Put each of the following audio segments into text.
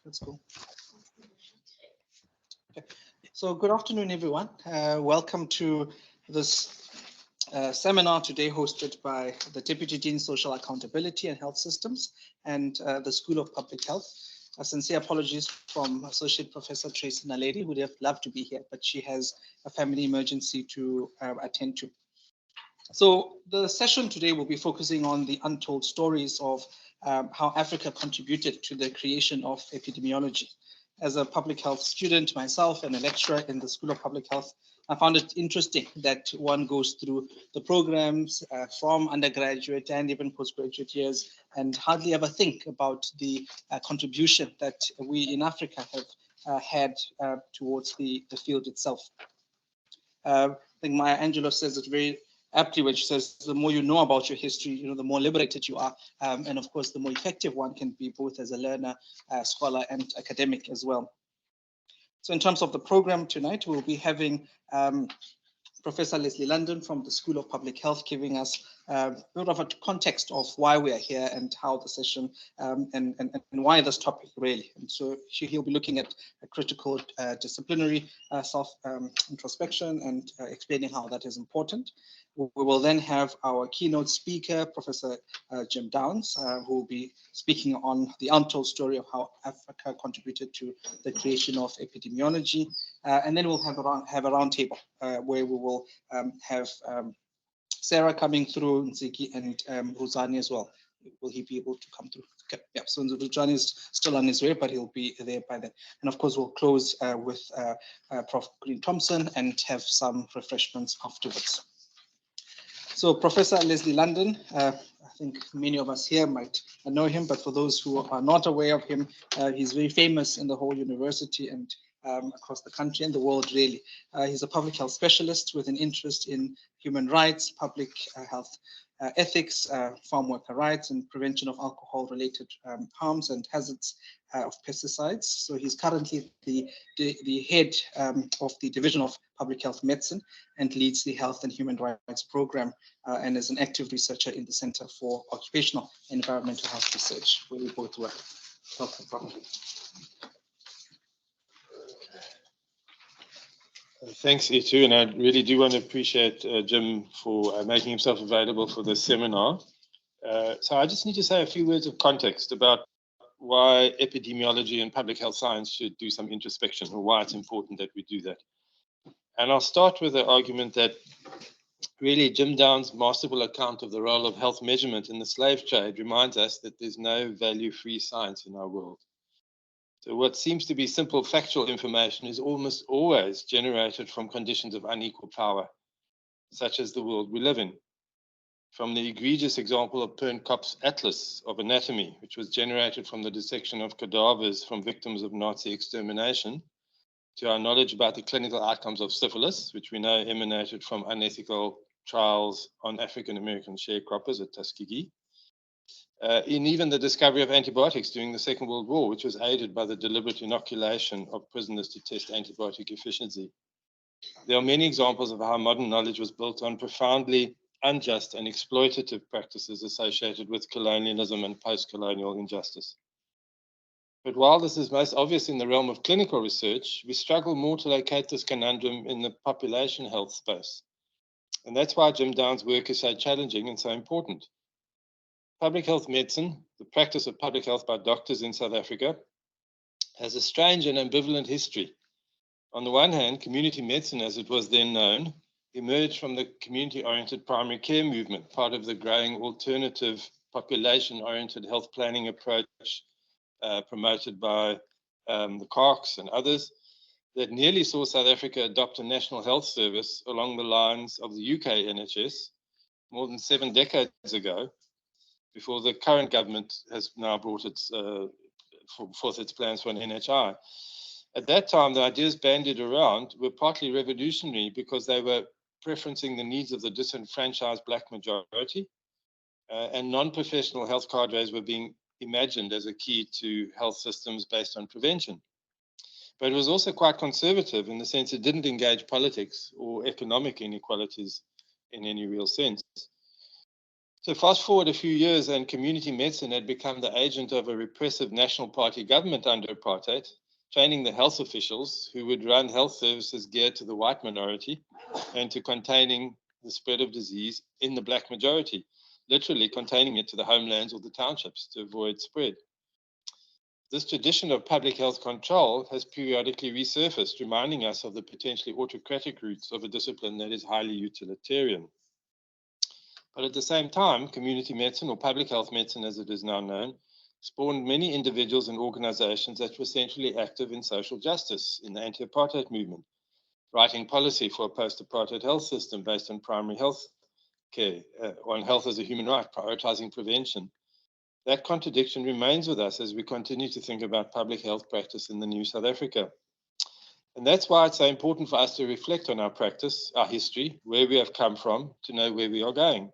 That's cool. Okay. So good afternoon, everyone. Welcome to this seminar today hosted by the Deputy Dean Social Accountability and Health Systems and the School of Public Health. Sincere apologies from Associate Professor Tracy Naledi, who would have loved to be here, but she has a family emergency to attend to. So the session today will be focusing on the untold stories of how Africa contributed to the creation of epidemiology. As a public health student myself and a lecturer in the School of Public Health, I found it interesting that one goes through the programs from undergraduate and even postgraduate years and hardly ever think about the contribution that we in Africa have had towards the field itself. I think Maya Angelou says it very aptly when she says the more you know about your history, the more liberated you are. And of course, the more effective one can be both as a learner, scholar, and academic as well. So in terms of the program tonight, we'll be having Professor Leslie London from the School of Public Health giving us a bit of a context of why we are here and how the session and why this topic really. And so he'll be looking at a critical disciplinary self-introspection and explaining how that is important. We will then have our keynote speaker, Professor Jim Downs, who will be speaking on the untold story of how Africa contributed to the creation of epidemiology. And then we'll have a roundtable where we will have Sarah coming through, Nziki, and Ruzani as well. Will he be able to come through? Okay. Yeah, so Ruzani is still on his way, but he'll be there by then. And of course, we'll close with Prof Green Thompson and have some refreshments afterwards. So Professor Leslie London, I think many of us here might know him, but for those who are not aware of him, he's very famous in the whole university and across the country and the world, really. He's a public health specialist with an interest in human rights, public health ethics, farm worker rights, and prevention of alcohol-related harms and hazards of pesticides. So he's currently the head of the Division of Public Health Medicine and leads the Health and Human Rights Program and is an active researcher in the Center for Occupational and Environmental Health Research, where we both work. Welcome, Prof. Thanks, Itu, and I really do want to appreciate Jim for making himself available for this seminar. So I just need to say a few words of context about why epidemiology and public health science should do some introspection, or why it's important that we do that. And I'll start with the argument that really Jim Downs' masterful account of the role of health measurement in the slave trade reminds us that there's no value-free science in our world. So what seems to be simple factual information is almost always generated from conditions of unequal power, such as the world we live in. From the egregious example of Pernkopf's Atlas of Anatomy, which was generated from the dissection of cadavers from victims of Nazi extermination, to our knowledge about the clinical outcomes of syphilis, which we know emanated from unethical trials on African-American sharecroppers at Tuskegee, in even the discovery of antibiotics during the Second World War, which was aided by the deliberate inoculation of prisoners to test antibiotic efficiency. There are many examples of how modern knowledge was built on profoundly unjust and exploitative practices associated with colonialism and post-colonial injustice. But while this is most obvious in the realm of clinical research, we struggle more to locate this conundrum in the population health space. And that's why Jim Downs' work is so challenging and so important. Public health medicine, the practice of public health by doctors in South Africa, has a strange and ambivalent history. On the one hand, community medicine, as it was then known, emerged from the community-oriented primary care movement, part of the growing alternative population-oriented health planning approach promoted by the CARCs and others, that nearly saw South Africa adopt a national health service along the lines of the UK NHS more than 7 decades ago, before the current government has now brought forth its plans for an NHI. At that time, the ideas bandied around were partly revolutionary because they were preferencing the needs of the disenfranchised black majority, and non-professional health cadres were being imagined as a key to health systems based on prevention. But it was also quite conservative in the sense it didn't engage politics or economic inequalities in any real sense. So fast forward a few years and community medicine had become the agent of a repressive National Party government under apartheid, training the health officials who would run health services geared to the white minority and to containing the spread of disease in the black majority, literally containing it to the homelands or the townships to avoid spread. This tradition of public health control has periodically resurfaced, reminding us of the potentially autocratic roots of a discipline that is highly utilitarian. But at the same time, community medicine, or public health medicine as it is now known, spawned many individuals and organizations that were centrally active in social justice, in the anti-apartheid movement, writing policy for a post-apartheid health system based on primary health care, on health as a human right, prioritizing prevention. That contradiction remains with us as we continue to think about public health practice in the new South Africa. And that's why it's so important for us to reflect on our practice, our history, where we have come from, to know where we are going.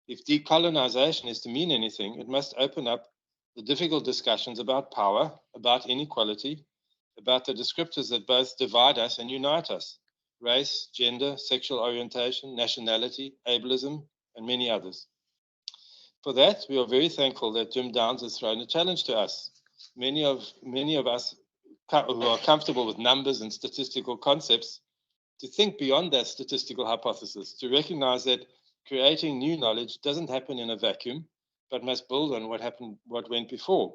If decolonization is to mean anything, it must open up the difficult discussions about power, about inequality, about the descriptors that both divide us and unite us: race, gender, sexual orientation, nationality, ableism, and many others. For that, we are very thankful that Jim Downs has thrown a challenge to us. Many of us who are comfortable with numbers and statistical concepts, to think beyond that statistical hypothesis, to recognize that creating new knowledge doesn't happen in a vacuum, but must build on what went before.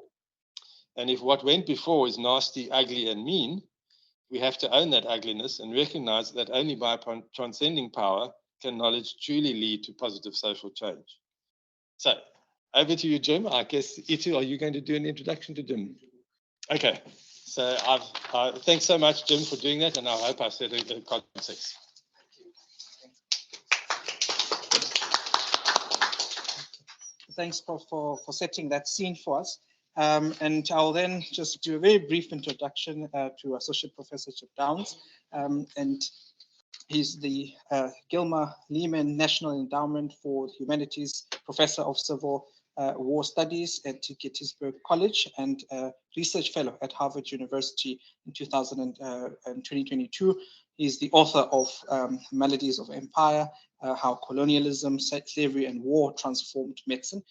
And if what went before is nasty, ugly, and mean, we have to own that ugliness and recognize that only by transcending power can knowledge truly lead to positive social change. So, over to you, Jim. I guess, Itu, are you going to do an introduction to Jim? Okay. So, thanks so much, Jim, for doing that, and I hope I set a context. Thanks, Prof, for setting that scene for us. And I'll then just do a very brief introduction to Associate Professor Jim Downs. And he's the Gilmer Lehman National Endowment for Humanities Professor of Civil War Studies at Gettysburg College and Research Fellow at Harvard University in 2022. He's the author of Maladies of Empire, How Colonialism, Slavery, and War Transformed Medicine,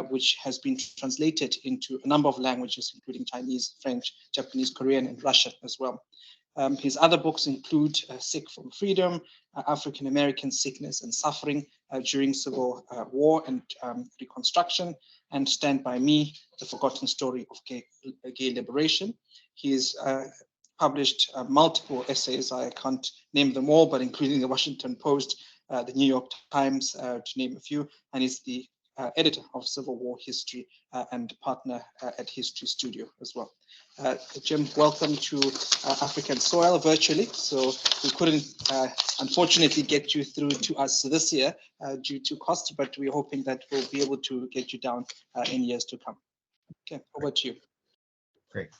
which has been translated into a number of languages, including Chinese, French, Japanese, Korean, and Russian as well. His other books include Sick from Freedom, African American Sickness and Suffering During Civil War and Reconstruction, and Stand By Me, The Forgotten Story of Gay Liberation. He's published multiple essays. I can't name them all, but including the Washington Post, the New York Times, to name a few, and is the editor of Civil War History and partner at History Studio as well. Jim, welcome to African soil virtually. So we couldn't, unfortunately, get you through to us this year due to cost, but we're hoping that we'll be able to get you down in years to come. Okay, over to you. Great.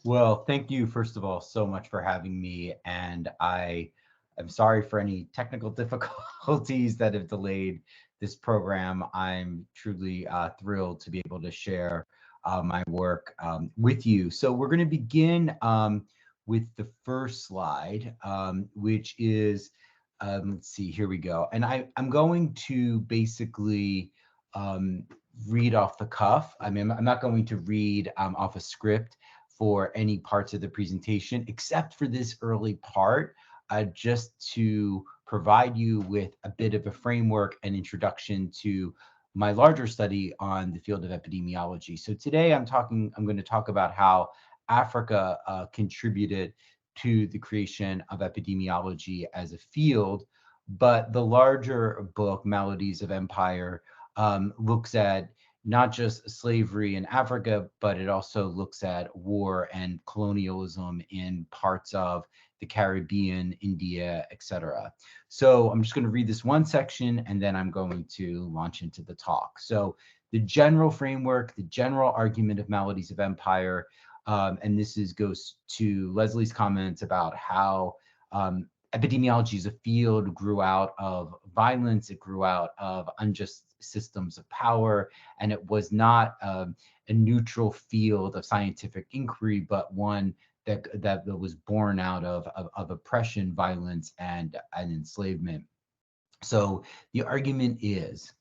Well, thank you, first of all, so much for having me. And I am sorry for any technical difficulties that have delayed this program. I'm truly thrilled to be able to share my work with you. So we're going to begin with the first slide, which is, let's see, here we go. And I'm going to basically read off the cuff. I mean, I'm not going to read off a script for any parts of the presentation, except for this early part, just to provide you with a bit of a framework and introduction to my larger study on the field of epidemiology. So today I'm going to talk about how Africa contributed to the creation of epidemiology as a field, but the larger book, Maladies of Empire, looks at not just slavery in Africa, but it also looks at war and colonialism in parts of the Caribbean, India, etc. So I'm just going to read this one section and then I'm going to launch into the talk. So the general framework, the general argument of Maladies of Empire, and this goes to Leslie's comments about how epidemiology as a field grew out of violence, it grew out of unjust systems of power, and it was not a neutral field of scientific inquiry, but one that was born out of oppression, violence, and enslavement. So the argument is,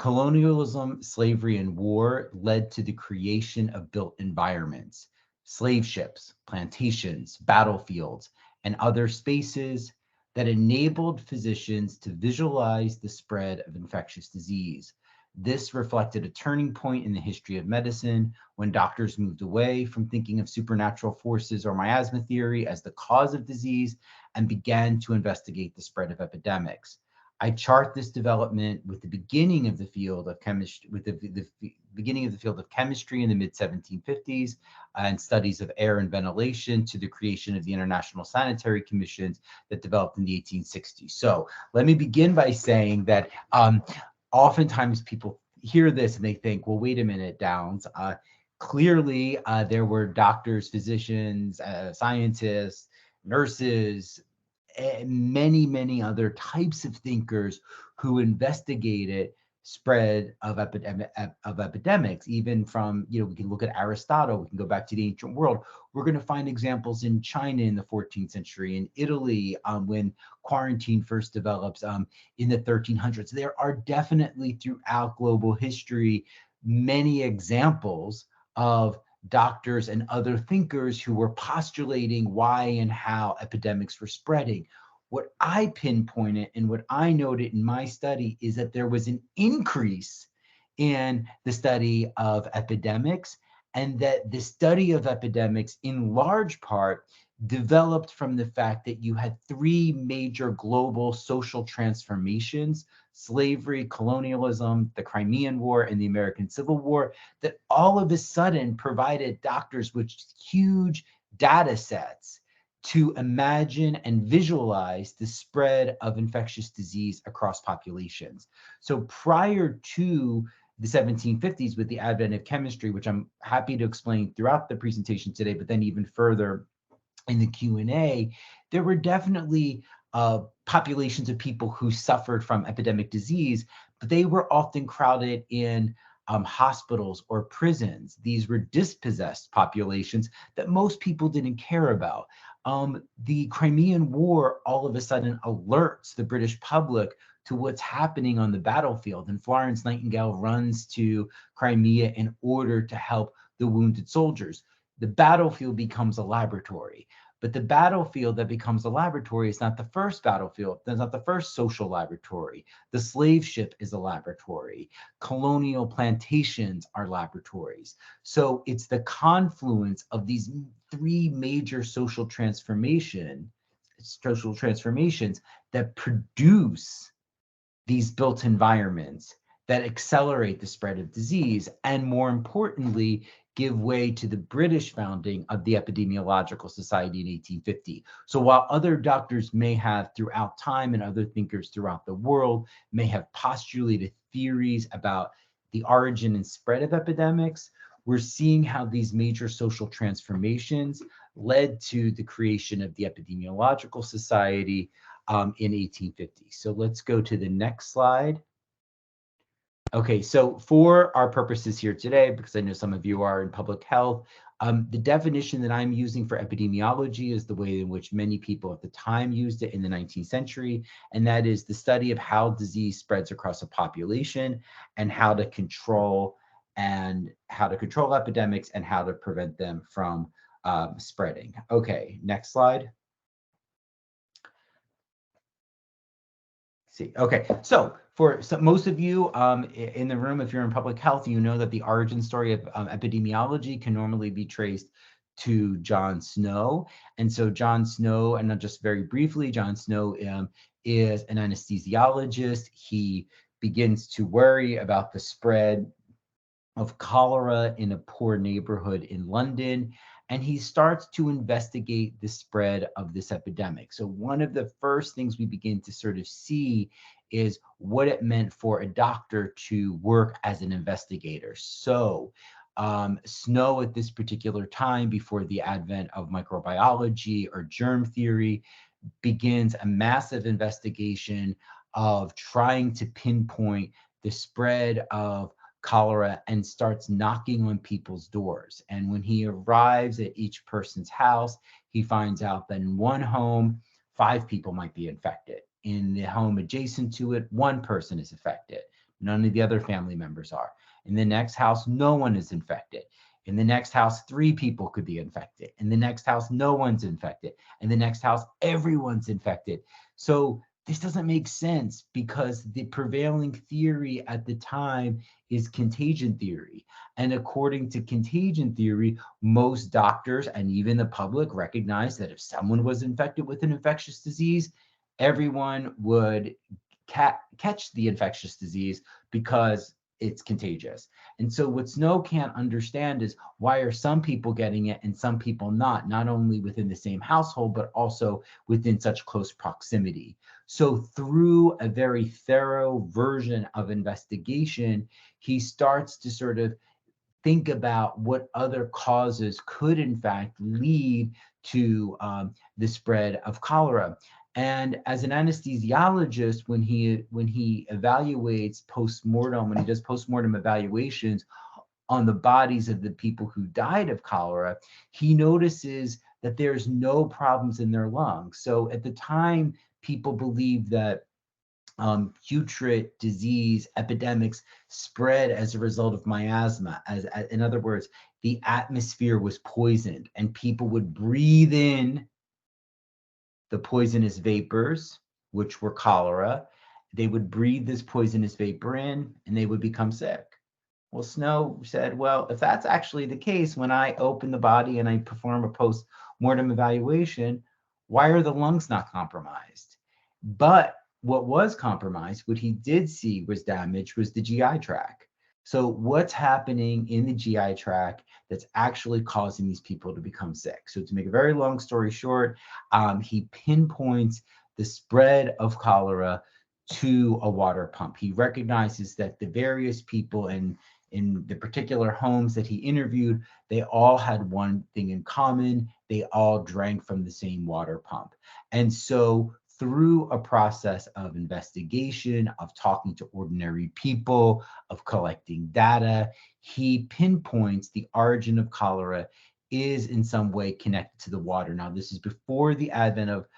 Colonialism, slavery, and war led to the creation of built environments, slave ships, plantations, battlefields, and other spaces that enabled physicians to visualize the spread of infectious disease. This reflected a turning point in the history of medicine when doctors moved away from thinking of supernatural forces or miasma theory as the cause of disease and began to investigate the spread of epidemics. I chart this development with the beginning of the field of chemistry, with the beginning of the field of chemistry in the mid 1750s and studies of air and ventilation to the creation of the International Sanitary Commissions that developed in the 1860s. So let me begin by saying that oftentimes people hear this and they think, well, wait a minute, Downs. Clearly, there were doctors, physicians, scientists, nurses, many other types of thinkers who investigated spread of epidemics, even from, we can look at Aristotle, we can go back to the ancient world. We're going to find examples in China in the 14th century, in Italy, when quarantine first develops in the 1300s. There are definitely throughout global history many examples of doctors and other thinkers who were postulating why and how epidemics were spreading. What I pinpointed and what I noted in my study is that there was an increase in the study of epidemics, and that the study of epidemics in large part developed from the fact that you had three major global social transformations: slavery, colonialism, the Crimean War, and the American Civil War, that all of a sudden provided doctors with huge data sets to imagine and visualize the spread of infectious disease across populations. So prior to the 1750s, with the advent of chemistry, which I'm happy to explain throughout the presentation today, but then even further in the Q&A, there were definitely populations of people who suffered from epidemic disease, but they were often crowded in hospitals or prisons. These were dispossessed populations that most people didn't care about. The Crimean War all of a sudden alerts the British public to what's happening on the battlefield, and Florence Nightingale runs to Crimea in order to help the wounded soldiers. The battlefield becomes a laboratory. But the battlefield that becomes a laboratory is not the first battlefield. That's not the first social laboratory. The slave ship is a laboratory. Colonial plantations are laboratories. So it's the confluence of these three major social transformations that produce these built environments that accelerate the spread of disease, and more importantly, give way to the British founding of the Epidemiological Society in 1850. So while other doctors may have throughout time, and other thinkers throughout the world may have postulated theories about the origin and spread of epidemics, we're seeing how these major social transformations led to the creation of the Epidemiological Society in 1850. So let's go to the next slide. Okay, so for our purposes here today, because I know some of you are in public health, the definition that I'm using for epidemiology is the way in which many people at the time used it in the 19th century, and that is the study of how disease spreads across a population and how to control epidemics and how to prevent them from spreading. Okay, next slide. See, okay, so for most of you in the room, if you're in public health, you know that the origin story of epidemiology can normally be traced to Jon Snow. And so Jon Snow, and just very briefly, Jon Snow is an anesthesiologist. He begins to worry about the spread of cholera in a poor neighborhood in London, and he starts to investigate the spread of this epidemic. So one of the first things we begin to sort of see is what it meant for a doctor to work as an investigator. So Snow at this particular time, before the advent of microbiology or germ theory, begins a massive investigation of trying to pinpoint the spread of cholera and starts knocking on people's doors. And when he arrives at each person's house, he finds out that in one home, 5 people might be infected. In the home adjacent to it, 1 person is affected. None of the other family members are. In the next house, no one is infected. In the next house, 3 people could be infected. In the next house, no one's infected. In the next house, everyone's infected. So this doesn't make sense because the prevailing theory at the time is contagion theory. And according to contagion theory, most doctors and even the public recognize that if someone was infected with an infectious disease, everyone would catch the infectious disease because it's contagious. And so what Snow can't understand is why are some people getting it and some people not only within the same household, but also within such close proximity. So through a very thorough version of investigation, he starts to sort of think about what other causes could in fact lead to the spread of cholera. And as an anesthesiologist, when he evaluates postmortem, when he does postmortem evaluations on the bodies of the people who died of cholera, he notices that there's no problems in their lungs. So at the time, people believed that putrid disease epidemics spread as a result of miasma. As in other words, the atmosphere was poisoned and people would breathe in the poisonous vapors, which were cholera. They would breathe this poisonous vapor in and they would become sick. Well, Snow said, well, if that's actually the case, when I open the body and I perform a post-mortem evaluation, why are the lungs not compromised? But what was compromised, what he did see was damage, was the GI tract. So what's happening in the GI tract that's actually causing these people to become sick? So to make a very long story short, he pinpoints the spread of cholera to a water pump. He recognizes that the various people in the particular homes that he interviewed, they all had one thing in common. They all drank from the same water pump. And so through a process of investigation, of talking to ordinary people, of collecting data, he pinpoints the origin of cholera is in some way connected to the water. Now, this is before the advent of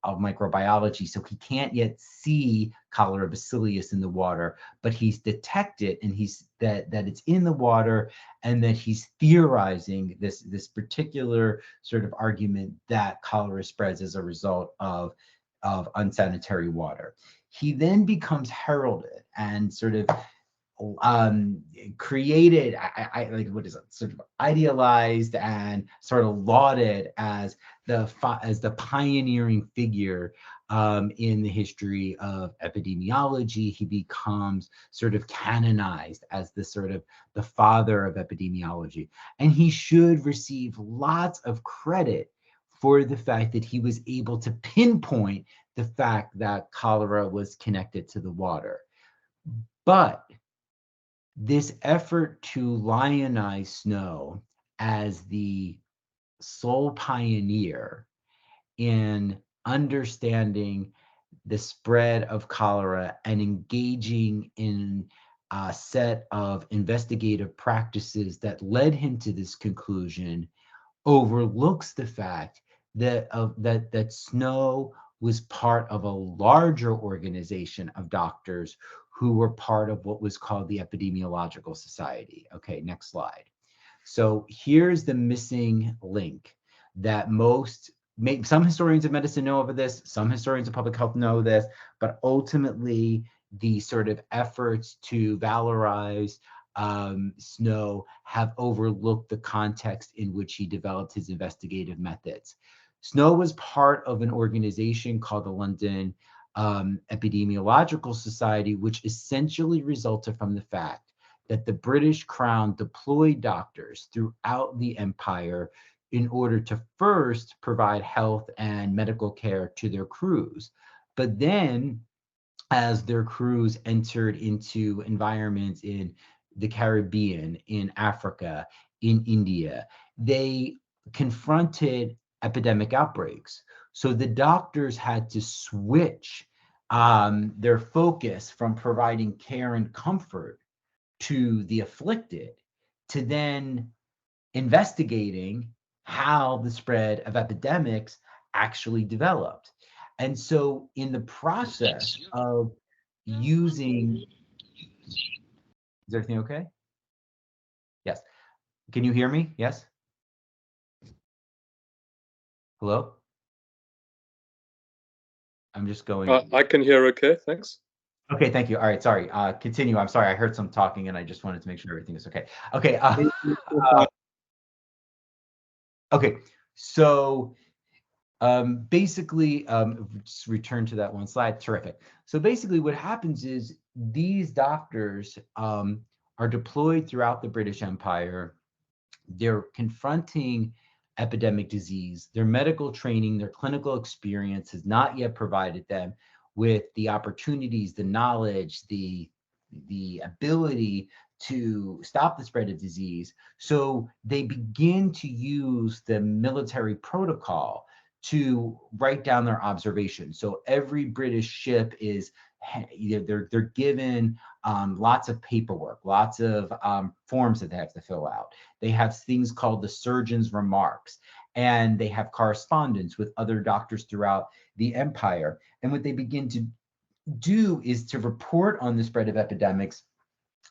microbiology, so he can't yet see cholera bacillus in the water, but he's detected and he's that it's in the water, and that he's theorizing this particular sort of argument that cholera spreads as a result of unsanitary water. He then becomes heralded and sort of created, I like, what is it, sort of idealized and sort of lauded as the pioneering figure in the history of epidemiology. He becomes sort of canonized as the sort of the father of epidemiology, and he should receive lots of credit for the fact that he was able to pinpoint the fact that cholera was connected to the water. But this effort to lionize Snow as the sole pioneer in understanding the spread of cholera and engaging in a set of investigative practices that led him to this conclusion overlooks the fact that that Snow was part of a larger organization of doctors who were part of what was called the Epidemiological Society. Okay, next slide. So here's the missing link that some historians of medicine know of this, some historians of public health know this, but ultimately the sort of efforts to valorize Snow have overlooked the context in which he developed his investigative methods. Snow was part of an organization called the London Epidemiological Society, which essentially resulted from the fact that the British Crown deployed doctors throughout the empire in order to first provide health and medical care to their crews. But then, as their crews entered into environments in the Caribbean, in Africa, in India, they confronted epidemic outbreaks. So the doctors had to switch their focus from providing care and comfort to the afflicted to then investigating how the spread of epidemics actually developed. And so in the process of using, is everything okay? Yes. Can you hear me? Yes? Hello? I'm just going. I can hear okay, thanks. Okay, thank you. All right, sorry. Continue. I'm sorry, I heard some talking and I just wanted to make sure everything is okay. Okay. Okay, so basically, just return to that one slide. Terrific. So basically what happens is these doctors are deployed throughout the British Empire. They're confronting epidemic disease. Their medical training, their clinical experience has not yet provided them with the opportunities, the knowledge, the ability to stop the spread of disease. So they begin to use the military protocol to write down their observations. So every British ship is, they're given lots of paperwork, lots of forms that they have to fill out. They have things called the surgeon's remarks, and they have correspondence with other doctors throughout the empire. And what they begin to do is to report on the spread of epidemics,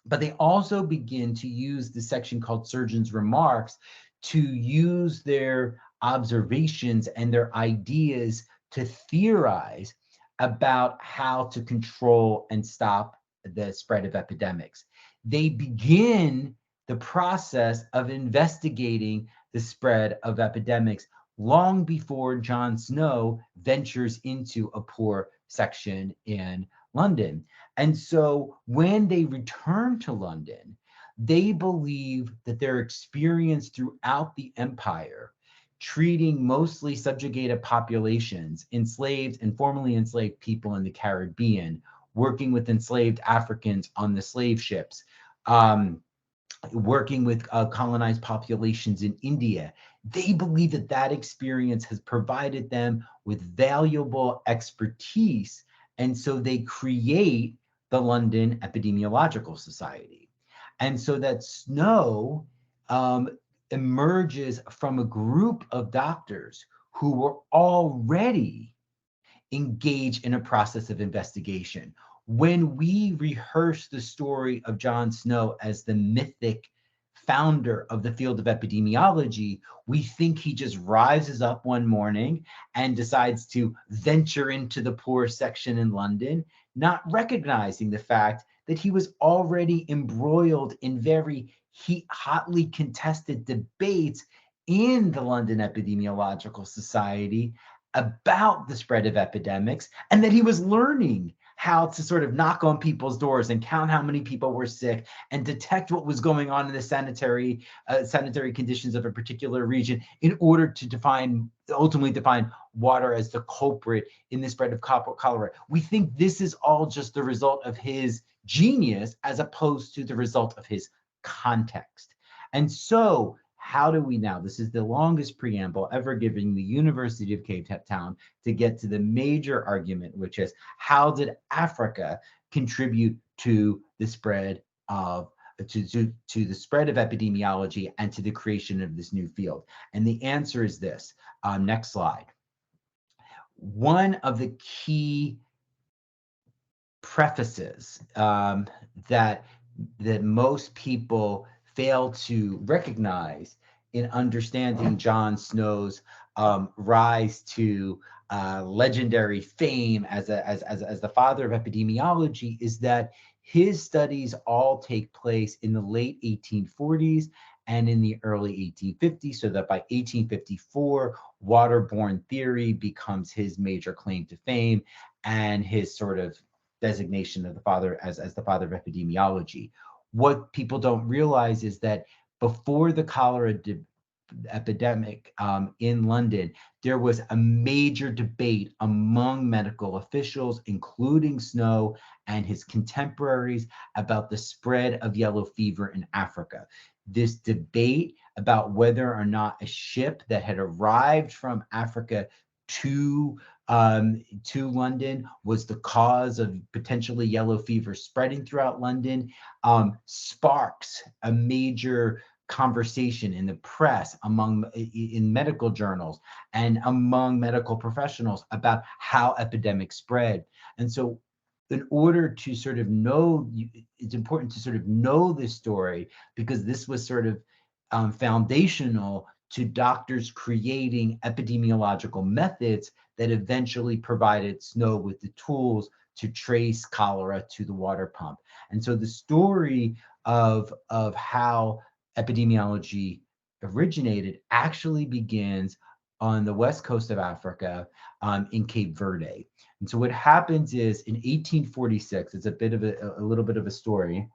but they also begin to use the section called surgeon's remarks to use their observations and their ideas to theorize about how to control and stop the spread of epidemics. They begin the process of investigating the spread of epidemics long before Jon Snow ventures into a poor section in London. And so when they return to London, they believe that their experience throughout the empire, treating mostly subjugated populations, enslaved and formerly enslaved people in the Caribbean, working with enslaved Africans on the slave ships, working with colonized populations in India, they believe that that experience has provided them with valuable expertise. And so they create the London Epidemiological Society. And so that Snow emerges from a group of doctors who were already engaged in a process of investigation. When we rehearse the story of Jon Snow as the mythic founder of the field of epidemiology, we think he just rises up one morning and decides to venture into the poor section in London, not recognizing the fact that he was already embroiled in very hotly contested debates in the London Epidemiological Society about the spread of epidemics, and that he was learning how to sort of knock on people's doors and count how many people were sick and detect what was going on in the sanitary conditions of a particular region in order to ultimately define water as the culprit in the spread of cholera. We think this is all just the result of his genius as opposed to the result of his context. And so how do we now, this is the longest preamble ever given the University of Cape Town to get to the major argument, which is how did Africa contribute to the spread of to the spread of epidemiology and to the creation of this new field? And the answer is this. Next slide. One of the key prefaces that most people fail to recognize in understanding Jon Snow's rise to legendary fame as the father of epidemiology is that his studies all take place in the late 1840s and in the early 1850s, so that by 1854, waterborne theory becomes his major claim to fame and his sort of designation of the father as the father of epidemiology. What people don't realize is that before the cholera epidemic in London, there was a major debate among medical officials, including Snow and his contemporaries, about the spread of yellow fever in Africa. This debate about whether or not a ship that had arrived from Africa to London was the cause of potentially yellow fever spreading throughout London, sparks a major conversation in the press, in medical journals and among medical professionals about how epidemics spread. And so in order to sort of know, it's important to sort of know this story, because this was sort of foundational to doctors creating epidemiological methods that eventually provided Snow with the tools to trace cholera to the water pump. And so the story of how epidemiology originated actually begins on the west coast of Africa, in Cape Verde. And so what happens is in 1846, it's a little bit of a story.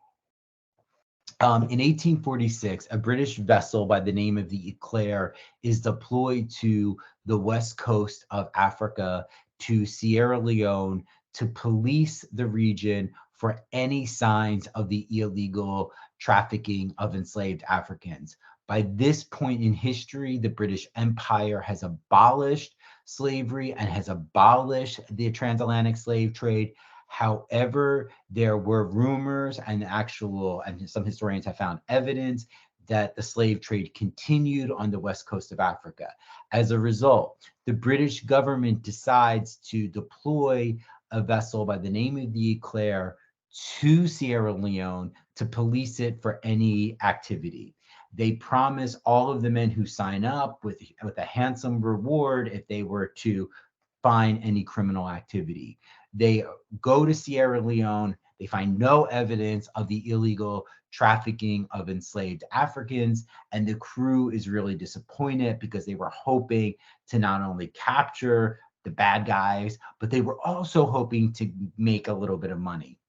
In 1846, a British vessel by the name of the Eclair is deployed to the west coast of Africa, to Sierra Leone, to police the region for any signs of the illegal trafficking of enslaved Africans. By this point in history, the British Empire has abolished slavery and has abolished the transatlantic slave trade. However, there were rumors and some historians have found evidence that the slave trade continued on the west coast of Africa. As a result, the British government decides to deploy a vessel by the name of the Eclair to Sierra Leone to police it for any activity. They promise all of the men who sign up with a handsome reward if they were to find any criminal activity. They go to Sierra Leone. They find no evidence of the illegal trafficking of enslaved Africans. And the crew is really disappointed, because they were hoping to not only capture the bad guys, but they were also hoping to make a little bit of money.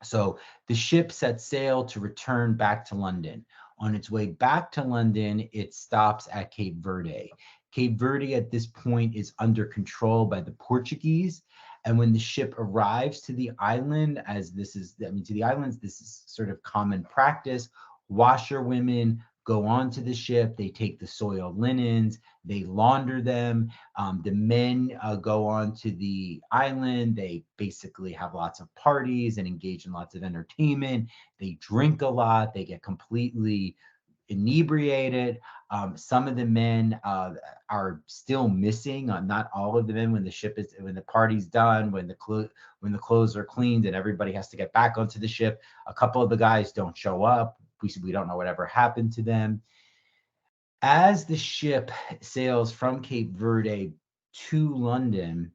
So the ship set sail to return back to London. On its way back to London, it stops at Cape Verde. Cape Verde at this point is under control by the Portuguese. And when the ship arrives to the island, to the islands, this is sort of common practice. Washerwomen go onto the ship, they take the soiled linens, they launder them. The men go onto the island, they basically have lots of parties and engage in lots of entertainment. They drink a lot, they get completely inebriated. Some of the men are still missing. Not all of the men. When the party's done, when the clothes are cleaned and everybody has to get back onto the ship, a couple of the guys don't show up. We don't know whatever happened to them. As the ship sails from Cape Verde to London,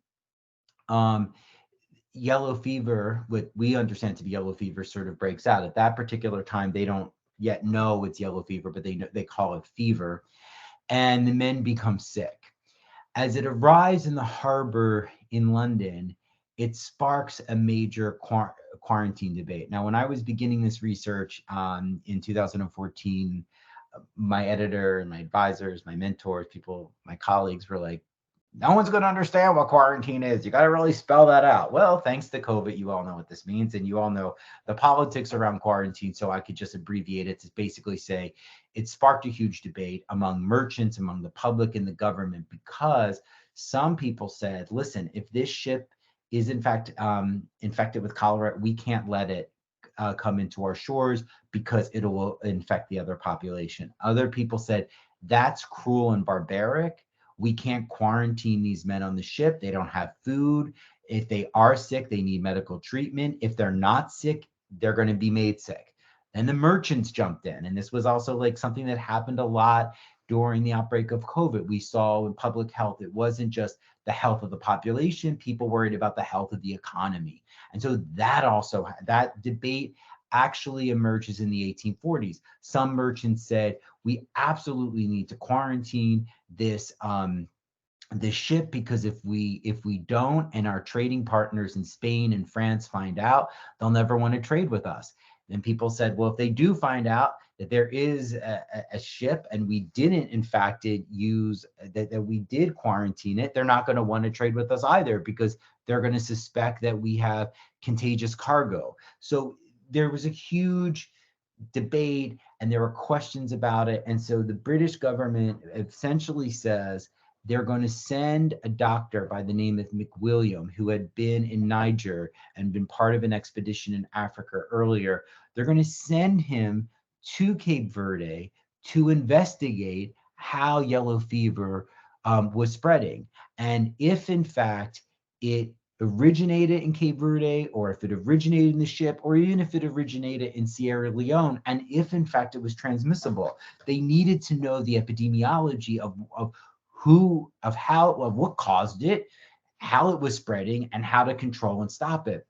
yellow fever, what we understand to be yellow fever, sort of breaks out. At that particular time, they don't yet know it's yellow fever, but they call it fever, and the men become sick. As it arrives in the harbor in London, it sparks a major quarantine debate. Now, when I was beginning this research in 2014, my editor and my advisors, my mentors, my colleagues were like, no one's going to understand what quarantine is. You got to really spell that out. Well, thanks to COVID, you all know what this means, and you all know the politics around quarantine. So I could just abbreviate it to basically say it sparked a huge debate among merchants, among the public and the government, because some people said, listen, if this ship is in fact infected with cholera, we can't let it come into our shores because it will infect the other population. Other people said, that's cruel and barbaric. We can't quarantine these men on the ship. They don't have food. If they are sick, they need medical treatment. If they're not sick, they're going to be made sick. And the merchants jumped in. And this was also like something that happened a lot during the outbreak of COVID. We saw in public health, it wasn't just the health of the population. People worried about the health of the economy. And so that debate actually emerges in the 1840s. Some merchants said, we absolutely need to quarantine this ship, because if we don't, and our trading partners in Spain and France find out, they'll never want to trade with us. Then people said, well, if they do find out that there is a ship and we didn't in fact that we did quarantine it, they're not going to want to trade with us either, because they're going to suspect that we have contagious cargo. So there was a huge debate and there were questions about it. And so the British government essentially says they're going to send a doctor by the name of McWilliam, who had been in Niger and been part of an expedition in Africa earlier. They're going to send him to Cape Verde to investigate how yellow fever was spreading. And if in fact it originated in Cape Verde, or if it originated in the ship, or even if it originated in Sierra Leone, and if in fact it was transmissible. They needed to know the epidemiology of what caused it, how it was spreading, and how to control and stop it.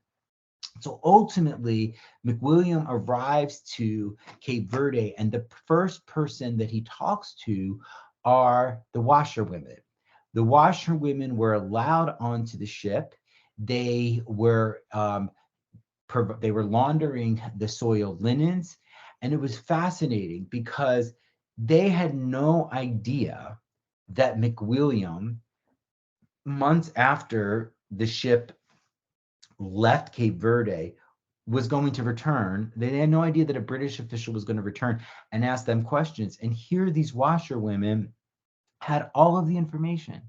So ultimately, McWilliam arrives to Cape Verde, and the first person that he talks to are the washerwomen. The washerwomen were allowed onto the ship. They were laundering the soiled linens, and it was fascinating because they had no idea that McWilliam, months after the ship left Cape Verde, was going to return. They had no idea that a British official was going to return and ask them questions. And here these washerwomen had all of the information.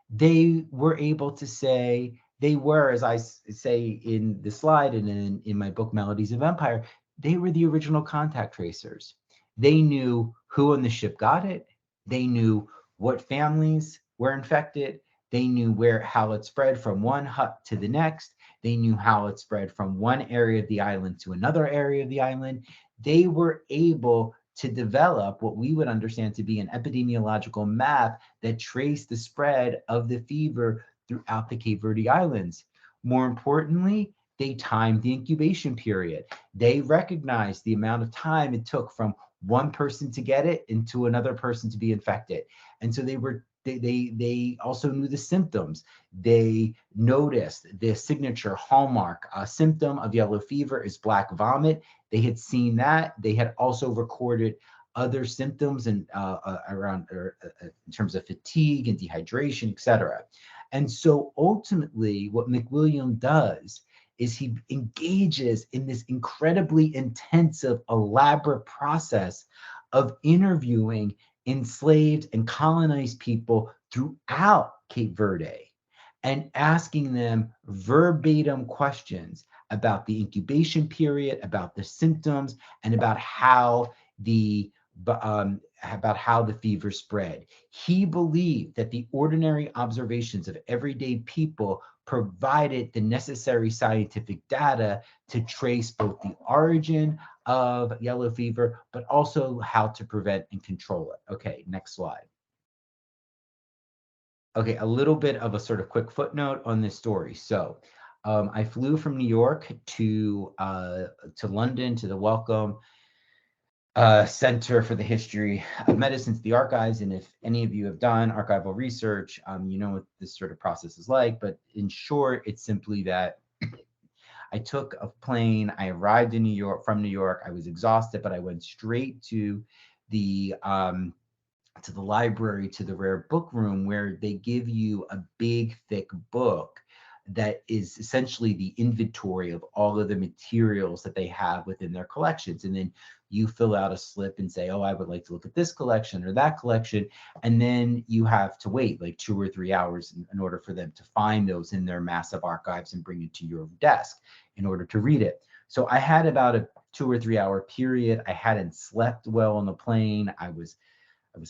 They were able to say, they were, as I say in the slide and in my book, Melodies of Empire, they were the original contact tracers. They knew who on the ship got it. They knew what families were infected. They knew how it spread from one hut to the next. They knew how it spread from one area of the island to another area of the island. They were able to develop what we would understand to be an epidemiological map that traced the spread of the fever throughout the Cape Verde Islands. More importantly, they timed the incubation period. They recognized the amount of time it took from one person to get it into another person to be infected. And so they also knew the symptoms. They noticed the signature hallmark symptom of yellow fever is black vomit. They had seen that. They had also recorded other symptoms in terms of fatigue and dehydration, etc. And so ultimately, what McWilliam does is he engages in this incredibly intensive, elaborate process of interviewing enslaved and colonized people throughout Cape Verde and asking them verbatim questions about the incubation period, about the symptoms, and about how the fever spread. He believed that the ordinary observations of everyday people provided the necessary scientific data to trace both the origin of yellow fever, but also how to prevent and control it. Okay, next slide. Okay, a little bit of a sort of quick footnote on this story. So I flew from New York to London to the Wellcome Center for the History of Medicine, to the archives. And if any of you have done archival research, you know what this sort of process is like. But in short, it's simply that I took a plane. I arrived in New York from New York. I was exhausted, but I went straight to the library, to the rare book room, where they give you a big, thick book that is essentially the inventory of all of the materials that they have within their collections. And then you fill out a slip and say, oh, I would like to look at this collection or that collection. And then you have to wait like 2 or 3 hours in order for them to find those in their massive archives and bring it to your desk in order to read it. So I had about a 2 or 3 hour period. I hadn't slept well on the plane. I was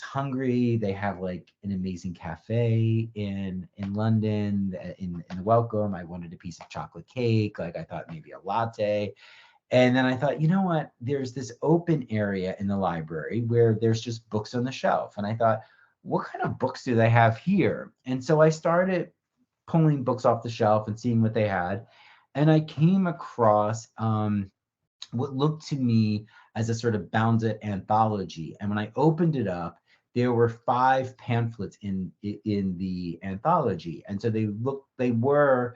hungry. They have like an amazing cafe in London, in the Wellcome. I wanted a piece of chocolate cake. Like I thought maybe a latte. And then I thought, you know what? There's this open area in the library where there's just books on the shelf. And I thought, what kind of books do they have here? And so I started pulling books off the shelf and seeing what they had. And I came across what looked to me as a sort of bounded anthology. And when I opened it up, there were 5 pamphlets in the anthology. And so they were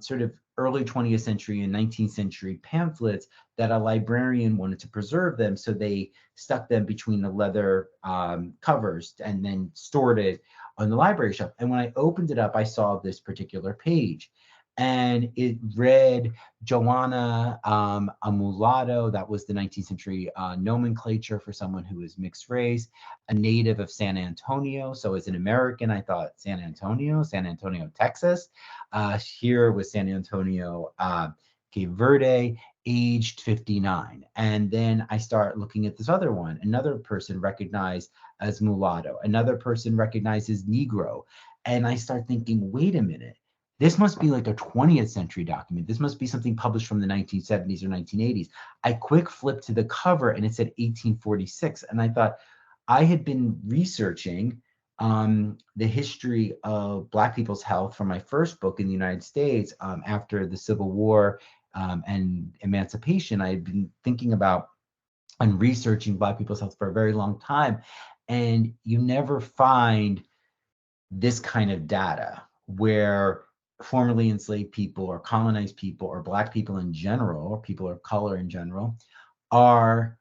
sort of early 20th century and 19th century pamphlets that a librarian wanted to preserve them. So they stuck them between the leather covers and then stored it on the library shelf. And when I opened it up, I saw this particular page. And it read Joanna, a mulatto. That was the 19th century nomenclature for someone who is mixed race, a native of San Antonio. So as an American, I thought San Antonio, Texas. Here was San Antonio, Cape Verde, aged 59. And then I start looking at this other one. Another person recognized as mulatto. Another person recognized as Negro. And I start thinking, wait a minute. This must be like a 20th century document. This must be something published from the 1970s or 1980s. I quick flipped to the cover and it said 1846. And I thought, I had been researching the history of Black people's health from my first book in the United States after the Civil War and emancipation. I had been thinking about and researching Black people's health for a very long time. And you never find this kind of data where formerly enslaved people or colonized people or Black people in general, or people of color in general, are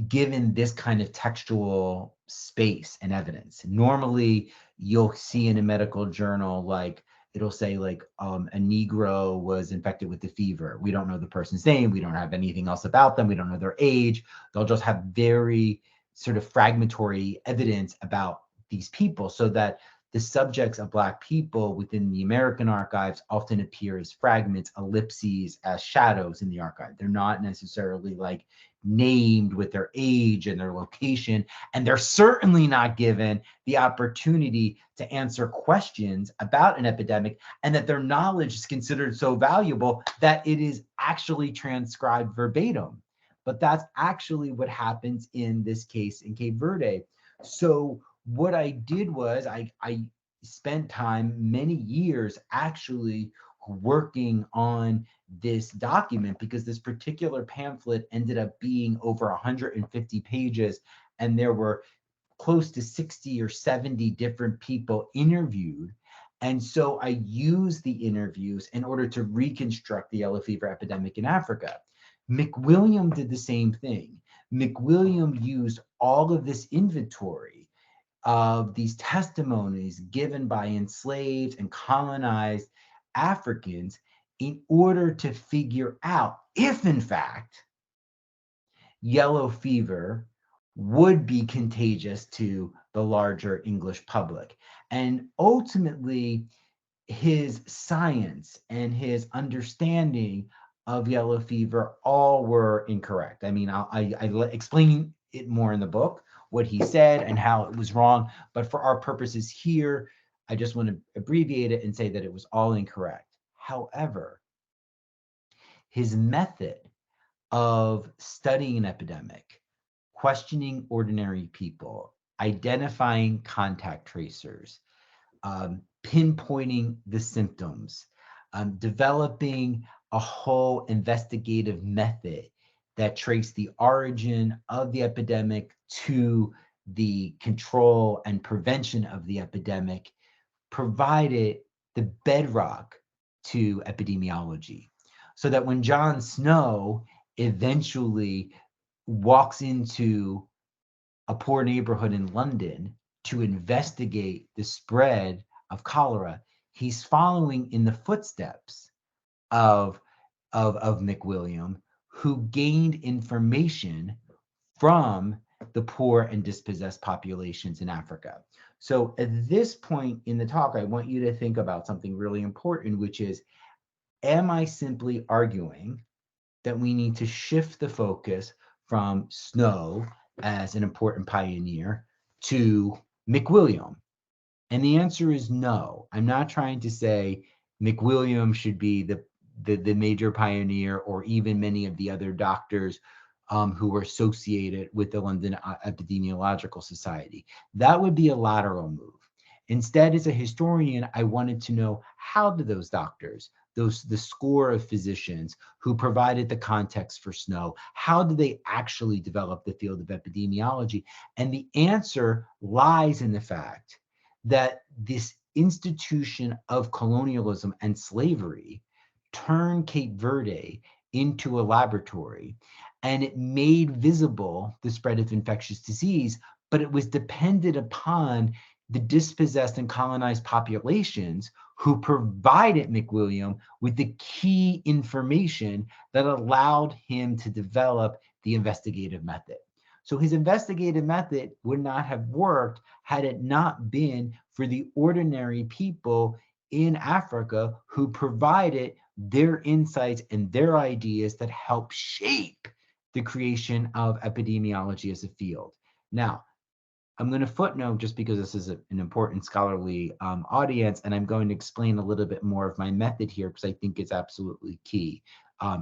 given this kind of textual space and evidence. Normally, you'll see in a medical journal, like it'll say like a Negro was infected with the fever. We don't know the person's name. We don't have anything else about them. We don't know their age. They'll just have very sort of fragmentary evidence about these people, so that the subjects of Black people within the American archives often appear as fragments, ellipses, as shadows in the archive. They're not necessarily like named with their age and their location, and they're certainly not given the opportunity to answer questions about an epidemic, and that their knowledge is considered so valuable that it is actually transcribed verbatim. But that's actually what happens in this case in Cape Verde. So what I did was I spent time, many years actually working on this document, because this particular pamphlet ended up being over 150 pages, and there were close to 60 or 70 different people interviewed. And so I used the interviews in order to reconstruct the yellow fever epidemic in Africa. McWilliam did the same thing. McWilliam used all of this inventory of these testimonies given by enslaved and colonized Africans in order to figure out if, in fact, yellow fever would be contagious to the larger English public. And ultimately, his science and his understanding of yellow fever all were incorrect. I mean, I explain it more in the book, what he said and how it was wrong. But for our purposes here, I just want to abbreviate it and say that it was all incorrect. However, his method of studying an epidemic, questioning ordinary people, identifying contact tracers, pinpointing the symptoms, developing a whole investigative method that traced the origin of the epidemic to the control and prevention of the epidemic, provided the bedrock to epidemiology. So that when Jon Snow eventually walks into a poor neighborhood in London to investigate the spread of cholera, he's following in the footsteps of McWilliam, who gained information from the poor and dispossessed populations in Africa. So at this point in the talk, I want you to think about something really important, which is, am I simply arguing that we need to shift the focus from Snow as an important pioneer to McWilliam? And the answer is no. I'm not trying to say McWilliam should be the major pioneer, or even many of the other doctors who were associated with the London Epidemiological Society. That would be a lateral move. Instead, as a historian, I wanted to know, how did those doctors, the score of physicians who provided the context for Snow, how did they actually develop the field of epidemiology? And the answer lies in the fact that this institution of colonialism and slavery turned Cape Verde into a laboratory, and it made visible the spread of infectious disease, but it was dependent upon the dispossessed and colonized populations who provided McWilliam with the key information that allowed him to develop the investigative method. So his investigative method would not have worked had it not been for the ordinary people in Africa who provided their insights and their ideas that helped shape the creation of epidemiology as a field. Now, I'm going to footnote just because this is an important scholarly audience, and I'm going to explain a little bit more of my method here because I think it's absolutely key